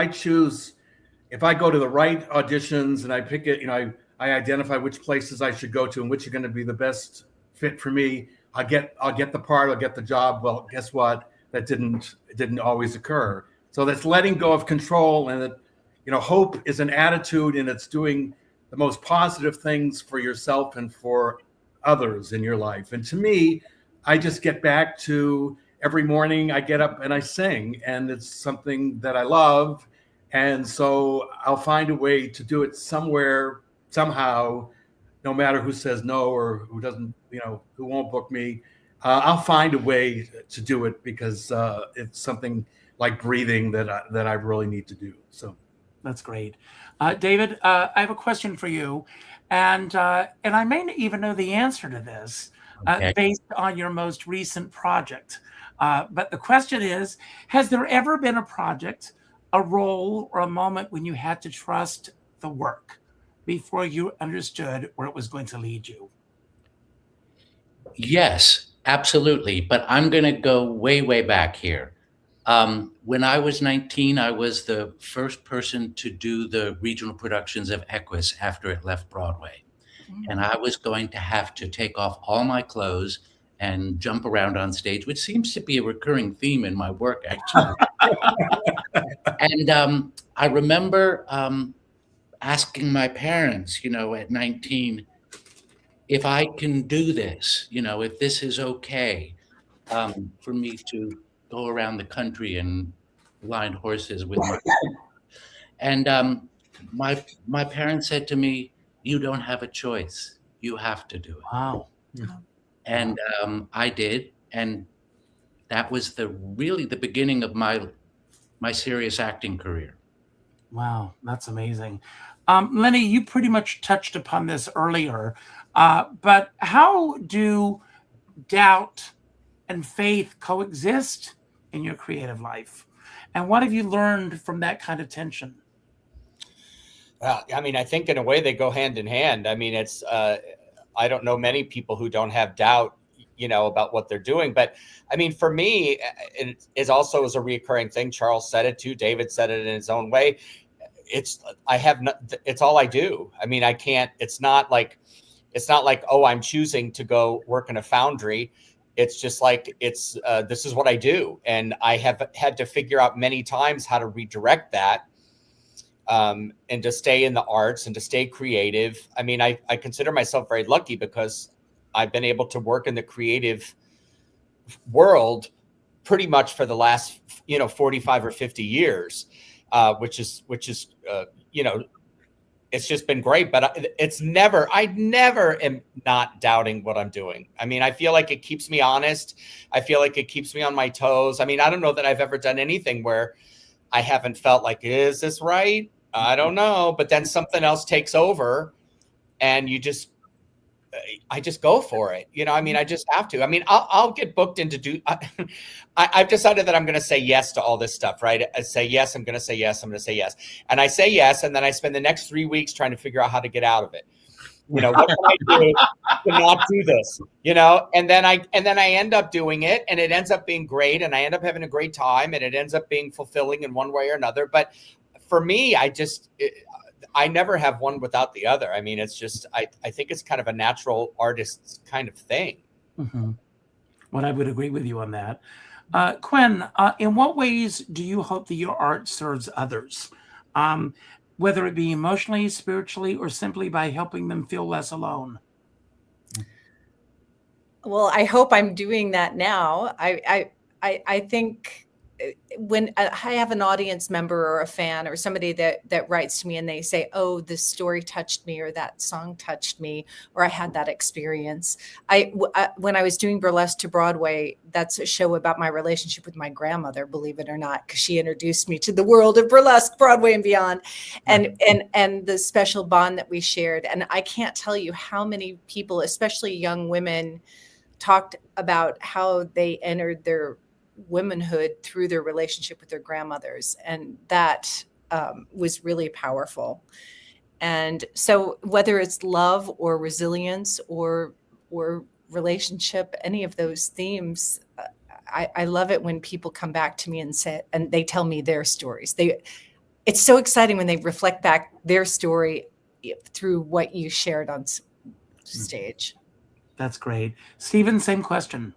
if I go to the right auditions and I pick it, I identify which places I should go to and which are going to be the best fit for me, I'll get the part, I'll get the job. Well, guess what? That didn't always occur. So that's letting go of control, and that, hope is an attitude, and it's doing the most positive things for yourself and for others in your life. And to me, I just get back to every morning I get up and I sing, and it's something that I love. And so I'll find a way to do it somewhere, somehow, no matter who says no or who doesn't, who won't book me. I'll find a way to do it, because it's something like breathing that I really need to do. So that's great. David, I have a question for you, and I may not even know the answer to this, Okay. based on your most recent project. But the question is, has there ever been a project, a role, or a moment when you had to trust the work before you understood where it was going to lead you? Yes, absolutely. But I'm going to go way, way back here. When I was 19, I was the first person to do the regional productions of Equus after it left Broadway. And I was going to have to take off all my clothes and jump around on stage, which seems to be a recurring theme in my work, actually. And I remember asking my parents, at 19, if I can do this, if this is okay for me to go around the country and blind horses with my. And my parents said to me, "You don't have a choice. You have to do it." Wow. And I did, and that was really the beginning of my serious acting career. Wow, that's amazing. Lenny, you pretty much touched upon this earlier, but how do doubt and faith coexist in your creative life? And what have you learned from that kind of tension? Well, I mean, I think in a way they go hand in hand. I mean, it's I don't know many people who don't have doubt, about what they're doing. But I mean, for me, it is also as a reoccurring thing. Charles said it too. David said it in his own way. It's all I do. I mean, I can't. It's not like, oh, I'm choosing to go work in a foundry. It's just like this is what I do, and I have had to figure out many times how to redirect that. And to stay in the arts and to stay creative. I mean, I consider myself very lucky because I've been able to work in the creative world pretty much for the last, 45 or 50 years, which is it's just been great. But I never am not doubting what I'm doing. I mean, I feel like it keeps me honest. I feel like it keeps me on my toes. I mean, I don't know that I've ever done anything where I haven't felt like, is this right? I don't know. But then something else takes over and I just go for it. I mean, I just have to. I mean, I'll get booked into I've decided that I'm going to say yes to all this stuff, right? I say yes, I'm going to say yes, I'm going to say yes. And I say yes, and then I spend the next 3 weeks trying to figure out how to get out of it. What can I do to not do this? And then I end up doing it, and it ends up being great, and I end up having a great time, and it ends up being fulfilling in one way or another. But for me, I never have one without the other. I mean, it's just, I think it's kind of a natural artist's kind of thing. Mm-hmm. Well, I would agree with you on that. Quinn, in what ways do you hope that your art serves others? Whether it be emotionally, spiritually, or simply by helping them feel less alone? Well, I hope I'm doing that now. I think when I have an audience member or a fan or somebody that writes to me and they say, "Oh, this story touched me," or "That song touched me," or "I had that experience." When I was doing Burlesque to Broadway, that's a show about my relationship with my grandmother, believe it or not, because she introduced me to the world of burlesque, Broadway and beyond, and the special bond that we shared. And I can't tell you how many people, especially young women, talked about how they entered their womanhood through their relationship with their grandmothers, and that was really powerful. And so whether it's love or resilience or relationship, any of those themes, I love it when people come back to me and they tell me their stories. It's so exciting when they reflect back their story through what you shared on stage. That's great. Stephen, same question.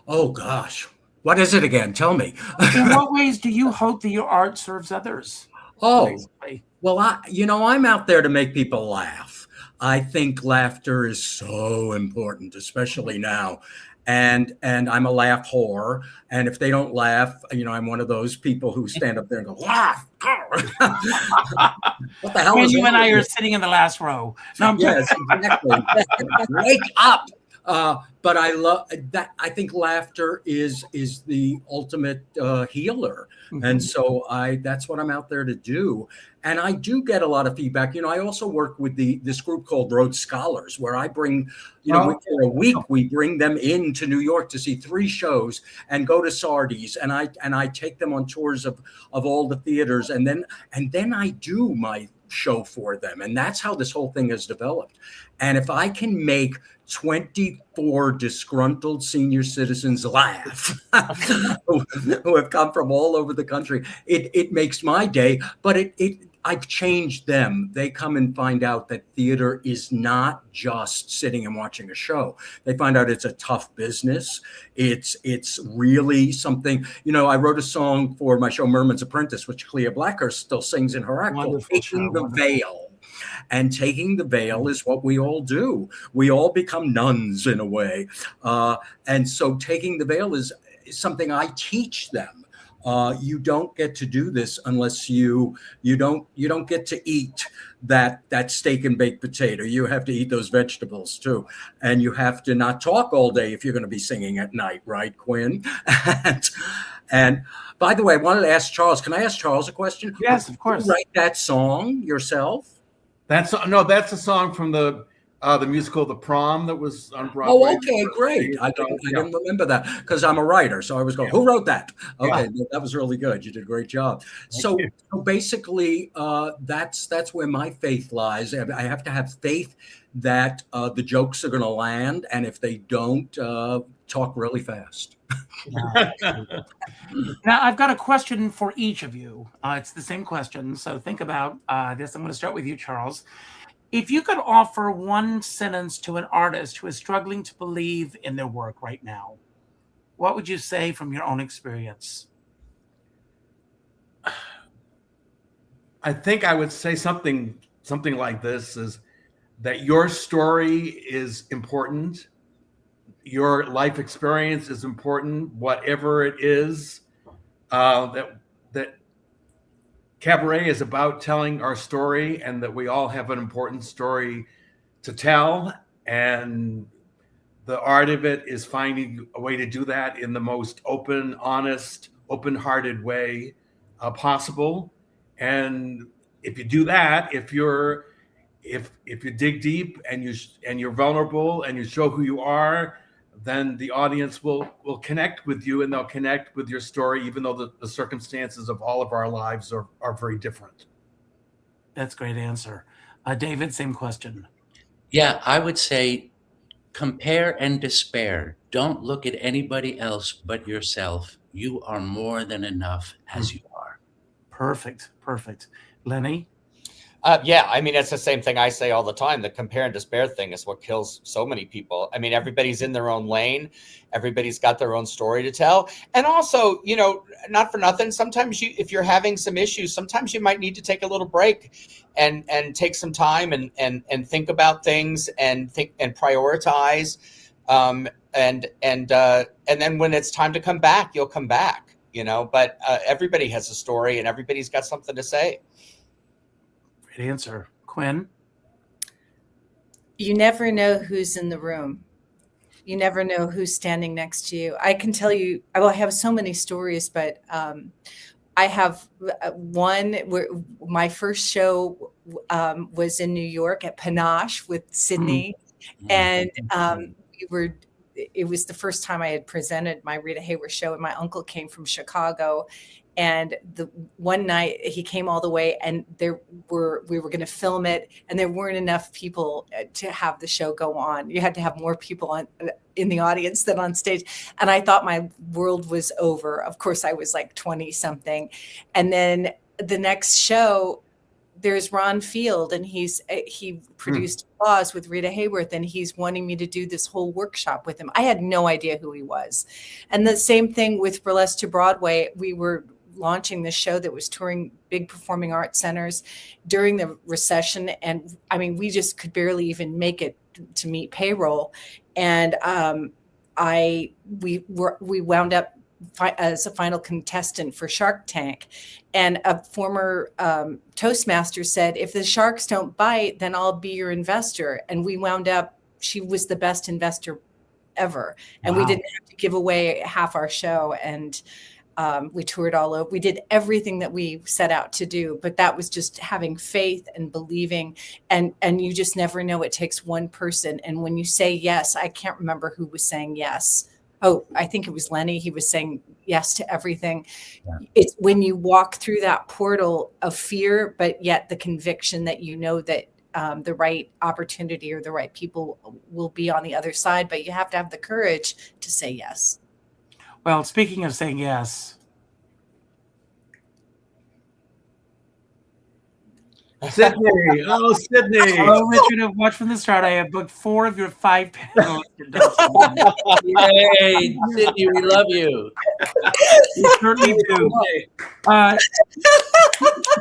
Oh gosh. What is it again? Tell me. In what ways do you hope that your art serves others? Oh, basically? Well, I'm out there to make people laugh. I think laughter is so important, especially now. And I'm a laugh whore. And if they don't laugh, I'm one of those people who stand up there and go, laugh. What the hell when is you and I here? are sitting in the last row. No, I'm Yes, exactly. Wake up. But I love that. I think laughter is the ultimate healer, and so that's what I'm out there to do. And I do get a lot of feedback. I also work with this group called Rhodes Scholars, where I bring, for a week we bring them into New York to see 3 shows and go to Sardi's, and I take them on tours of all the theaters, and then I do my show for them, and that's how this whole thing has developed. And if I can make 24 disgruntled senior citizens laugh who have come from all over the country, it makes my day. But I've changed them. They come and find out that theater is not just sitting and watching a show. They find out it's a tough business. It's really something. I wrote a song for my show Merman's Apprentice, which Clea Blackhurst still sings in her act, called Taking the Veil. And taking the veil is what we all do. We all become nuns in a way. And so taking the veil is something I teach them. You don't get to do this unless you don't get to eat that steak and baked potato. You have to eat those vegetables too. And you have to not talk all day if you're going to be singing at night, right, Quinn? And by the way, I wanted to ask Charles. Can I ask Charles a question? Yes, of course. Did you write that song yourself? That's a song from the musical The Prom that was on Broadway. Oh, okay, great. I didn't remember that because I'm a writer. So I was going, who wrote that? Okay, that was really good. You did a great job. So basically, that's where my faith lies. I have to have faith that the jokes are going to land, and if they don't, talk really fast. Now, I've got a question for each of you. It's the same question, so think about this. I'm going to start with you, Charles. If you could offer one sentence to an artist who is struggling to believe in their work right now, what would you say from your own experience? I think I would say something like this, is that your story is important. Your life experience is important, whatever it is. That Cabaret is about telling our story, and that we all have an important story to tell. And the art of it is finding a way to do that in the most open, honest, open-hearted way possible. And if you do that, if you dig deep and you're vulnerable and you show who you are, then the audience will connect with you, and they'll connect with your story, even though the circumstances of all of our lives are very different. That's a great answer. David, same question. Yeah, I would say compare and despair. Don't look at anybody else but yourself. You are more than enough as you are. Perfect. Lenny? Yeah, I mean, it's the same thing I say all the time. The compare and despair thing is what kills so many people. I mean, everybody's in their own lane. Everybody's got their own story to tell. And also, not for nothing, sometimes if you're having some issues, sometimes you might need to take a little break and take some time and think about things and think and prioritize. And then when it's time to come back, you'll come back, but everybody has a story and everybody's got something to say. Answer. Quinn? You never know who's in the room. You never know who's standing next to you. I can tell you, I have so many stories, but I have one where my first show was in New York at Panache with Sydney. And it was the first time I had presented my Rita Hayworth show, and my uncle came from Chicago. And the one night he came all the way, and we were going to film it, and there weren't enough people to have the show go on. You had to have more people in the audience than on stage. And I thought my world was over. Of course, I was like 20 something. And then the next show, there's Ron Field, and he produced Laws with Rita Hayworth, and he's wanting me to do this whole workshop with him. I had no idea who he was. And the same thing with Burlesque to Broadway. We were launching this show that was touring big performing arts centers during the recession. And I mean, we just could barely even make it to meet payroll. And we wound up as a final contestant for Shark Tank. And a former Toastmaster said, if the sharks don't bite, then I'll be your investor. And we wound up, she was the best investor ever. And we didn't have to give away half our show. And we toured all over. We did everything that we set out to do, but that was just having faith and believing. And you just never know. It takes one person. And when you say yes, I can't remember who was saying yes. Oh, I think it was Lenny. He was saying yes to everything. Yeah. It's when you walk through that portal of fear, but yet the conviction that you know that the right opportunity or the right people will be on the other side, but you have to have the courage to say yes. Well, speaking of saying yes. Sydney. Oh, Sydney. Hello, Richard. I've watched from the start. I have booked 4 of your 5 panels. Yay, Sydney, we love you. We certainly do.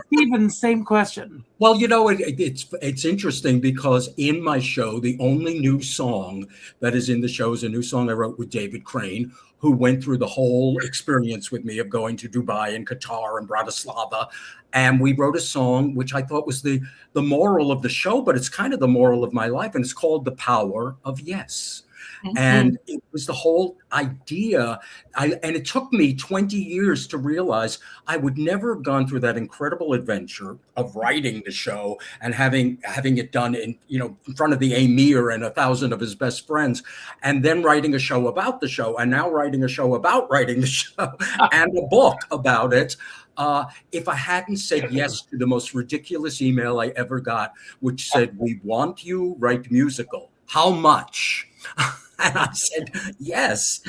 Stephen, same question. Well, you know, it's interesting because in my show, the only new song that is in the show is a new song I wrote with David Crane, who went through the whole experience with me of going to Dubai and Qatar and Bratislava. And we wrote a song, which I thought was the moral of the show, but it's kind of the moral of my life. And it's called The Power of Yes. Mm-hmm. And it was the whole idea. And it took me 20 years to realize I would never have gone through that incredible adventure of writing the show and having it done in front of the emir and 1,000 of his best friends, and then writing a show about the show, and now writing a show about writing the show and a book about it. If I hadn't said yes to the most ridiculous email I ever got, which said, "We want you, write musical. How much?" And I said, yes.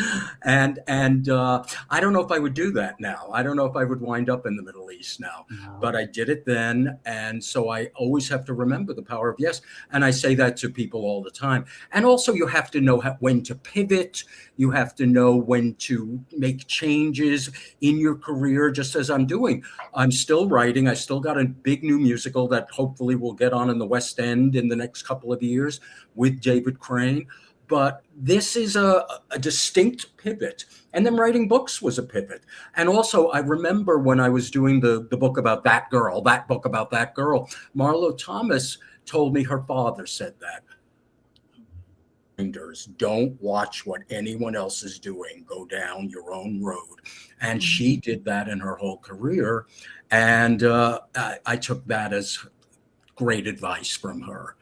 And I don't know if I would do that now. I don't know if I would wind up in the Middle East now, but I did it then. And so I always have to remember the power of yes. And I say that to people all the time. And also you have to know when to pivot. You have to know when to make changes in your career, just as I'm doing. I'm still writing. I still got a big new musical that hopefully will get on in the West End in the next couple of years with David Crane. But this is a distinct pivot. And then writing books was a pivot. And also, I remember when I was doing the book about that book about that girl, Marlo Thomas told me her father said that. Don't watch what anyone else is doing. Go down your own road. And she did that in her whole career. And I took that as great advice from her.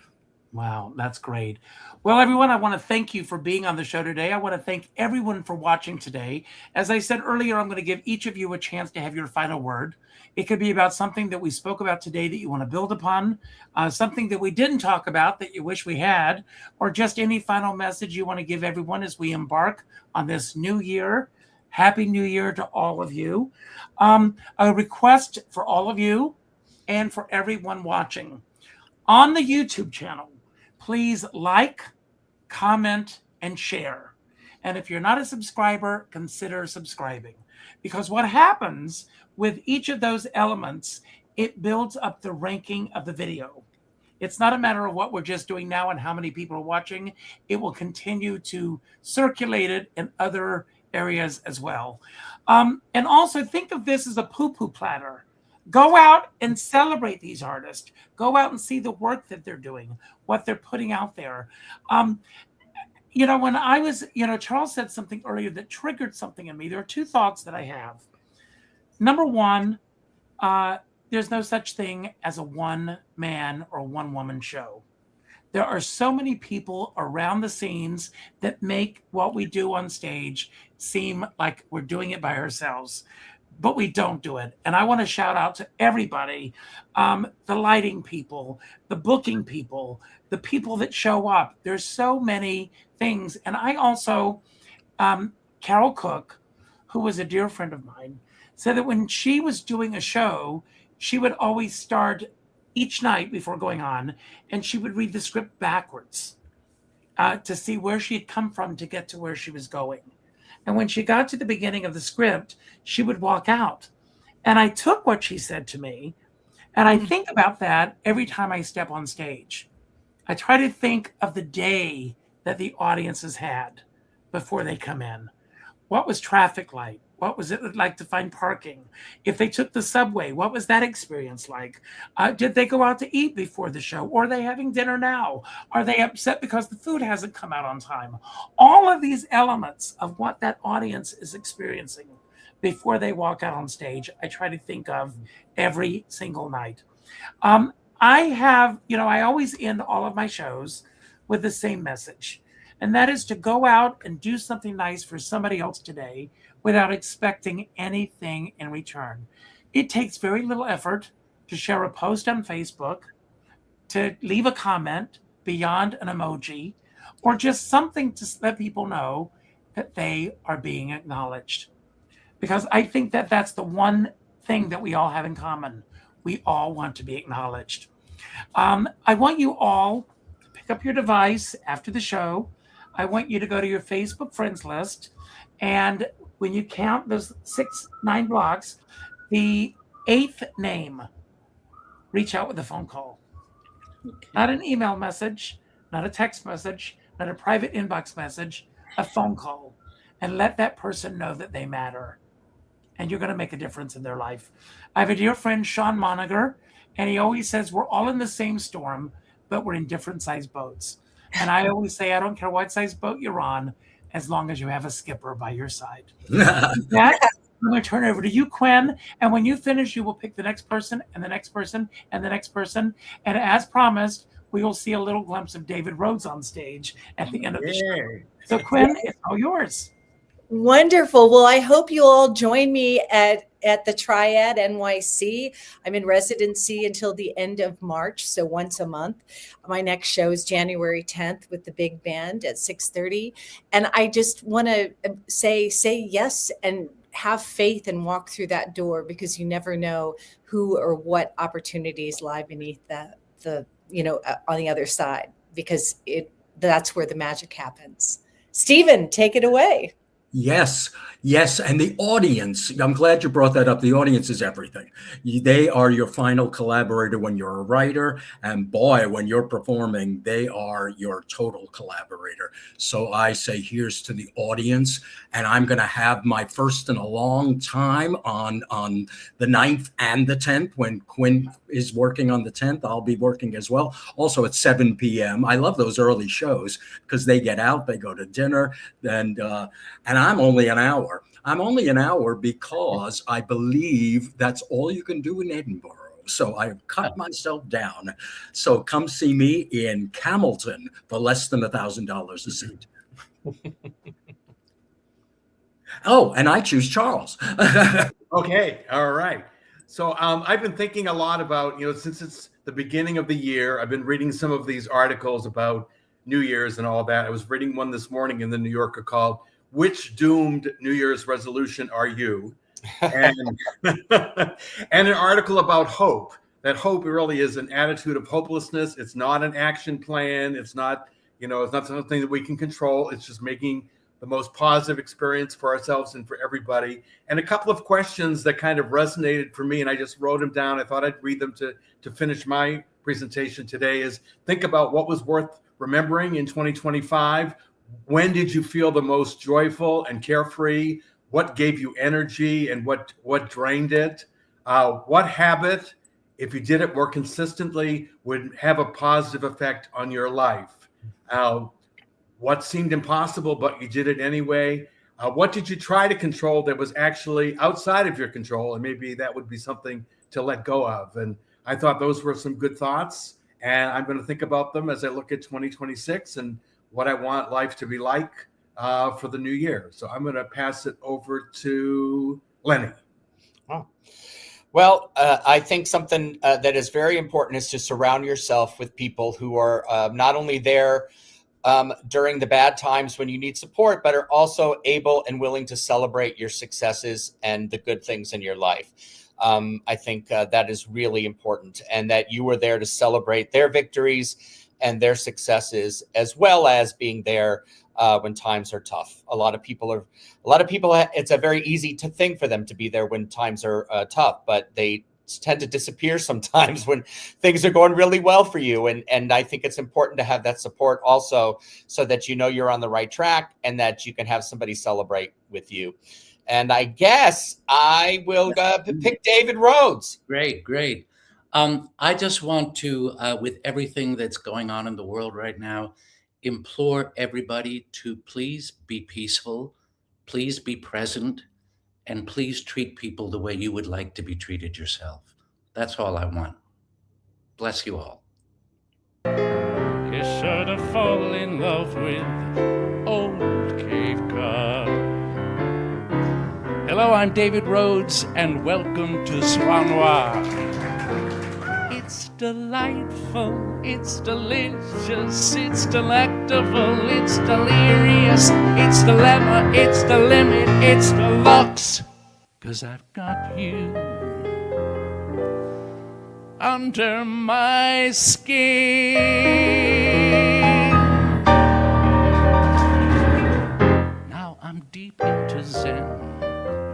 Wow, that's great. Well, everyone, I want to thank you for being on the show today. I want to thank everyone for watching today. As I said earlier, I'm going to give each of you a chance to have your final word. It could be about something that we spoke about today that you want to build upon, something that we didn't talk about that you wish we had, or just any final message you want to give everyone as we embark on this new year. Happy New Year to all of you. A request for all of you and for everyone watching. On the YouTube channel, please like, comment, and share. And if you're not a subscriber, consider subscribing. Because what happens with each of those elements, it builds up the ranking of the video. It's not a matter of what we're just doing now and how many people are watching. It will continue to circulate it in other areas as well. And also think of this as a poo-poo platter. Go out and celebrate these artists. Go out and see the work that they're doing, what they're putting out there. When I was, Charles said something earlier that triggered something in me. There are 2 thoughts that I have. Number one, there's no such thing as a one-man or one-woman show. There are so many people around the scenes that make what we do on stage seem like we're doing it by ourselves. But we don't do it. And I want to shout out to everybody, the lighting people, the booking people, the people that show up. There's so many things. And I also, Carol Cook, who was a dear friend of mine, said that when she was doing a show, she would always start each night before going on, and she would read the script backwards to see where she had come from to get to where she was going. And when she got to the beginning of the script, she would walk out. And I took what she said to me, and I think about that every time I step on stage. I try to think of the day that the audience has had before they come in. What was traffic like? what was it like to find parking? If they took the subway, what was that experience like? Did they go out to eat before the show? Or are they having dinner now? Are they upset because the food hasn't come out on time? All of these elements of what that audience is experiencing before they walk out on stage, I try to think of every single night. I always end all of my shows with the same message. And that is to go out and do something nice for somebody else today without expecting anything in return. It takes very little effort to share a post on Facebook, to leave a comment beyond an emoji, or just something to let people know that they are being acknowledged. Because I think that that's the one thing that we all have in common. We all want to be acknowledged. I want you all to pick up your device after the show. I want you to go to your Facebook friends list. And when you count those 9 blocks, the 8th name, reach out with a phone call. Okay. Not an email message, not a text message, not a private inbox message, a phone call. And let that person know that they matter. And you're going to make a difference in their life. I have a dear friend, Sean Moniger, and he always says, we're all in the same storm, but we're in different sized boats. And I always say, I don't care what size boat you're on, as long as you have a skipper by your side. That, I'm going to turn it over to you, Quinn. And when you finish, you will pick the next person and the next person and the next person. And as promised, we will see a little glimpse of David Rhodes on stage at the end of the show. So Quinn, it's all yours. Wonderful. Well, I hope you'll all join me at the Triad NYC. I'm in residency until the end of March, so once a month. My next show is January 10th with the big band at 6:30. And I just want to say yes and have faith and walk through that door, because you never know who or what opportunities lie beneath the on the other side, because that's where the magic happens. Stephen, take it away. Yes. And the audience, I'm glad you brought that up. The audience is everything. They are your final collaborator when you're a writer. And boy, when you're performing, they are your total collaborator. So I say here's to the audience. And I'm going to have my first in a long time on the 9th and the 10th. When Quinn is working on the 10th, I'll be working as well. Also at 7 p.m. I love those early shows because they get out, they go to dinner, and I'm only an hour. I'm only an hour because I believe that's all you can do in Edinburgh. So I've cut myself down. So come see me in Hamilton for less than $1,000 a seat. Oh, and I choose Charles. Okay. All right. So I've been thinking a lot about, since it's the beginning of the year, I've been reading some of these articles about New Year's and all that. I was reading one this morning in the New Yorker called "Which Doomed New Year's Resolution Are You?" and an article about hope. That hope really is an attitude of hopelessness. It's not an action plan. It's not, it's not something that we can control. It's just making the most positive experience for ourselves and for everybody. And a couple of questions that kind of resonated for me, and I just wrote them down. I thought I'd read them to finish my presentation today. Is think about what was worth remembering in 2025. When did you feel the most joyful and carefree? What gave you energy and what drained it? What habit, if you did it more consistently, would have a positive effect on your life? What seemed impossible, but you did it anyway? What did you try to control that was actually outside of your control? And maybe that would be something to let go of. And I thought those were some good thoughts. And I'm going to think about them as I look at 2026 and what I want life to be like for the new year. So I'm going to pass it over to Lenny. Oh. Well, I think something that is very important is to surround yourself with people who are not only there during the bad times when you need support, but are also able and willing to celebrate your successes and the good things in your life. I think that is really important, and that you were there to celebrate their victories and their successes, as well as being there when times are tough. A lot of people, it's a very easy thing for them to be there when times are tough, but they tend to disappear sometimes when things are going really well for you. And I think it's important to have that support also, so that you're on the right track and that you can have somebody celebrate with you. And I guess I will pick David Rhodes. Great, great. I just want to, with everything that's going on in the world right now, implore everybody to please be peaceful, please be present, and please treat people the way you would like to be treated yourself. That's all I want. Bless you all. You should have fallen in love with old Cape Cod. Hello, I'm David Rhodes, and welcome to Swanoir. It's delightful, it's delicious, it's delectable, it's delirious, it's dilemma, it's the limit, it's deluxe. 'Cause I've got you under my skin. Now I'm deep into Zen,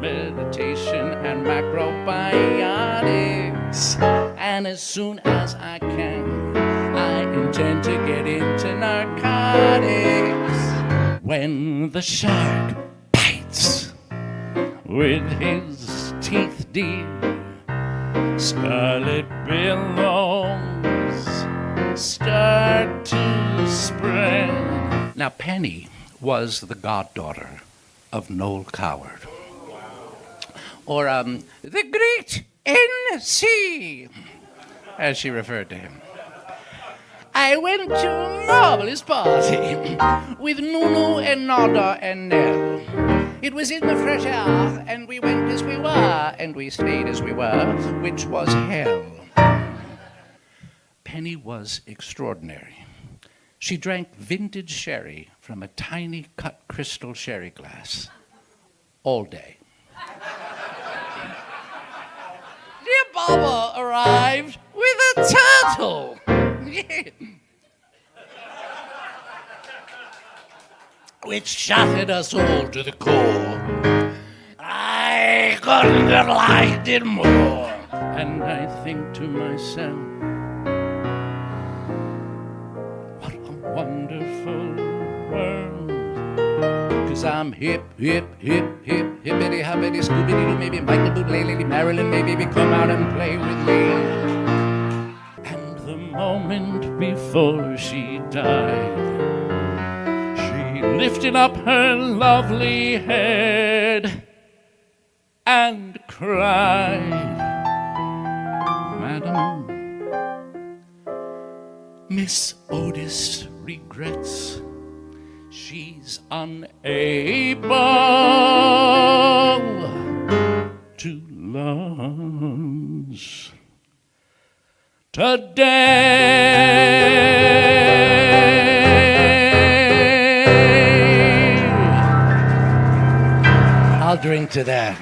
meditation and macrobiotics, and as soon as I can, I intend to get into narcotics. When the shark bites with his teeth deep, scarlet billows start to spread. Now, Penny was the goddaughter of Noel Coward. Or the great N.C., as she referred to him. I went to a marvelous party with Nunu and Nada and Nell. It was in the fresh air, and we went as we were, and we stayed as we were, which was hell. Penny was extraordinary. She drank vintage sherry from a tiny cut crystal sherry glass all day. Dear Baba arrived with a turtle. Which shattered us all to the core. I couldn't have liked it more. And I think to myself, what a wonderful world. 'Cause I'm hip, hip, hip, hip, hippity, hoppity, scoobity-doo, maybe Mike the Bootleg Lady Marilyn, maybe come out and play with me. And the moment before she died, lifted up her lovely head and cried, Madam, Miss Otis regrets she's unable to lunch today. I'll drink to that.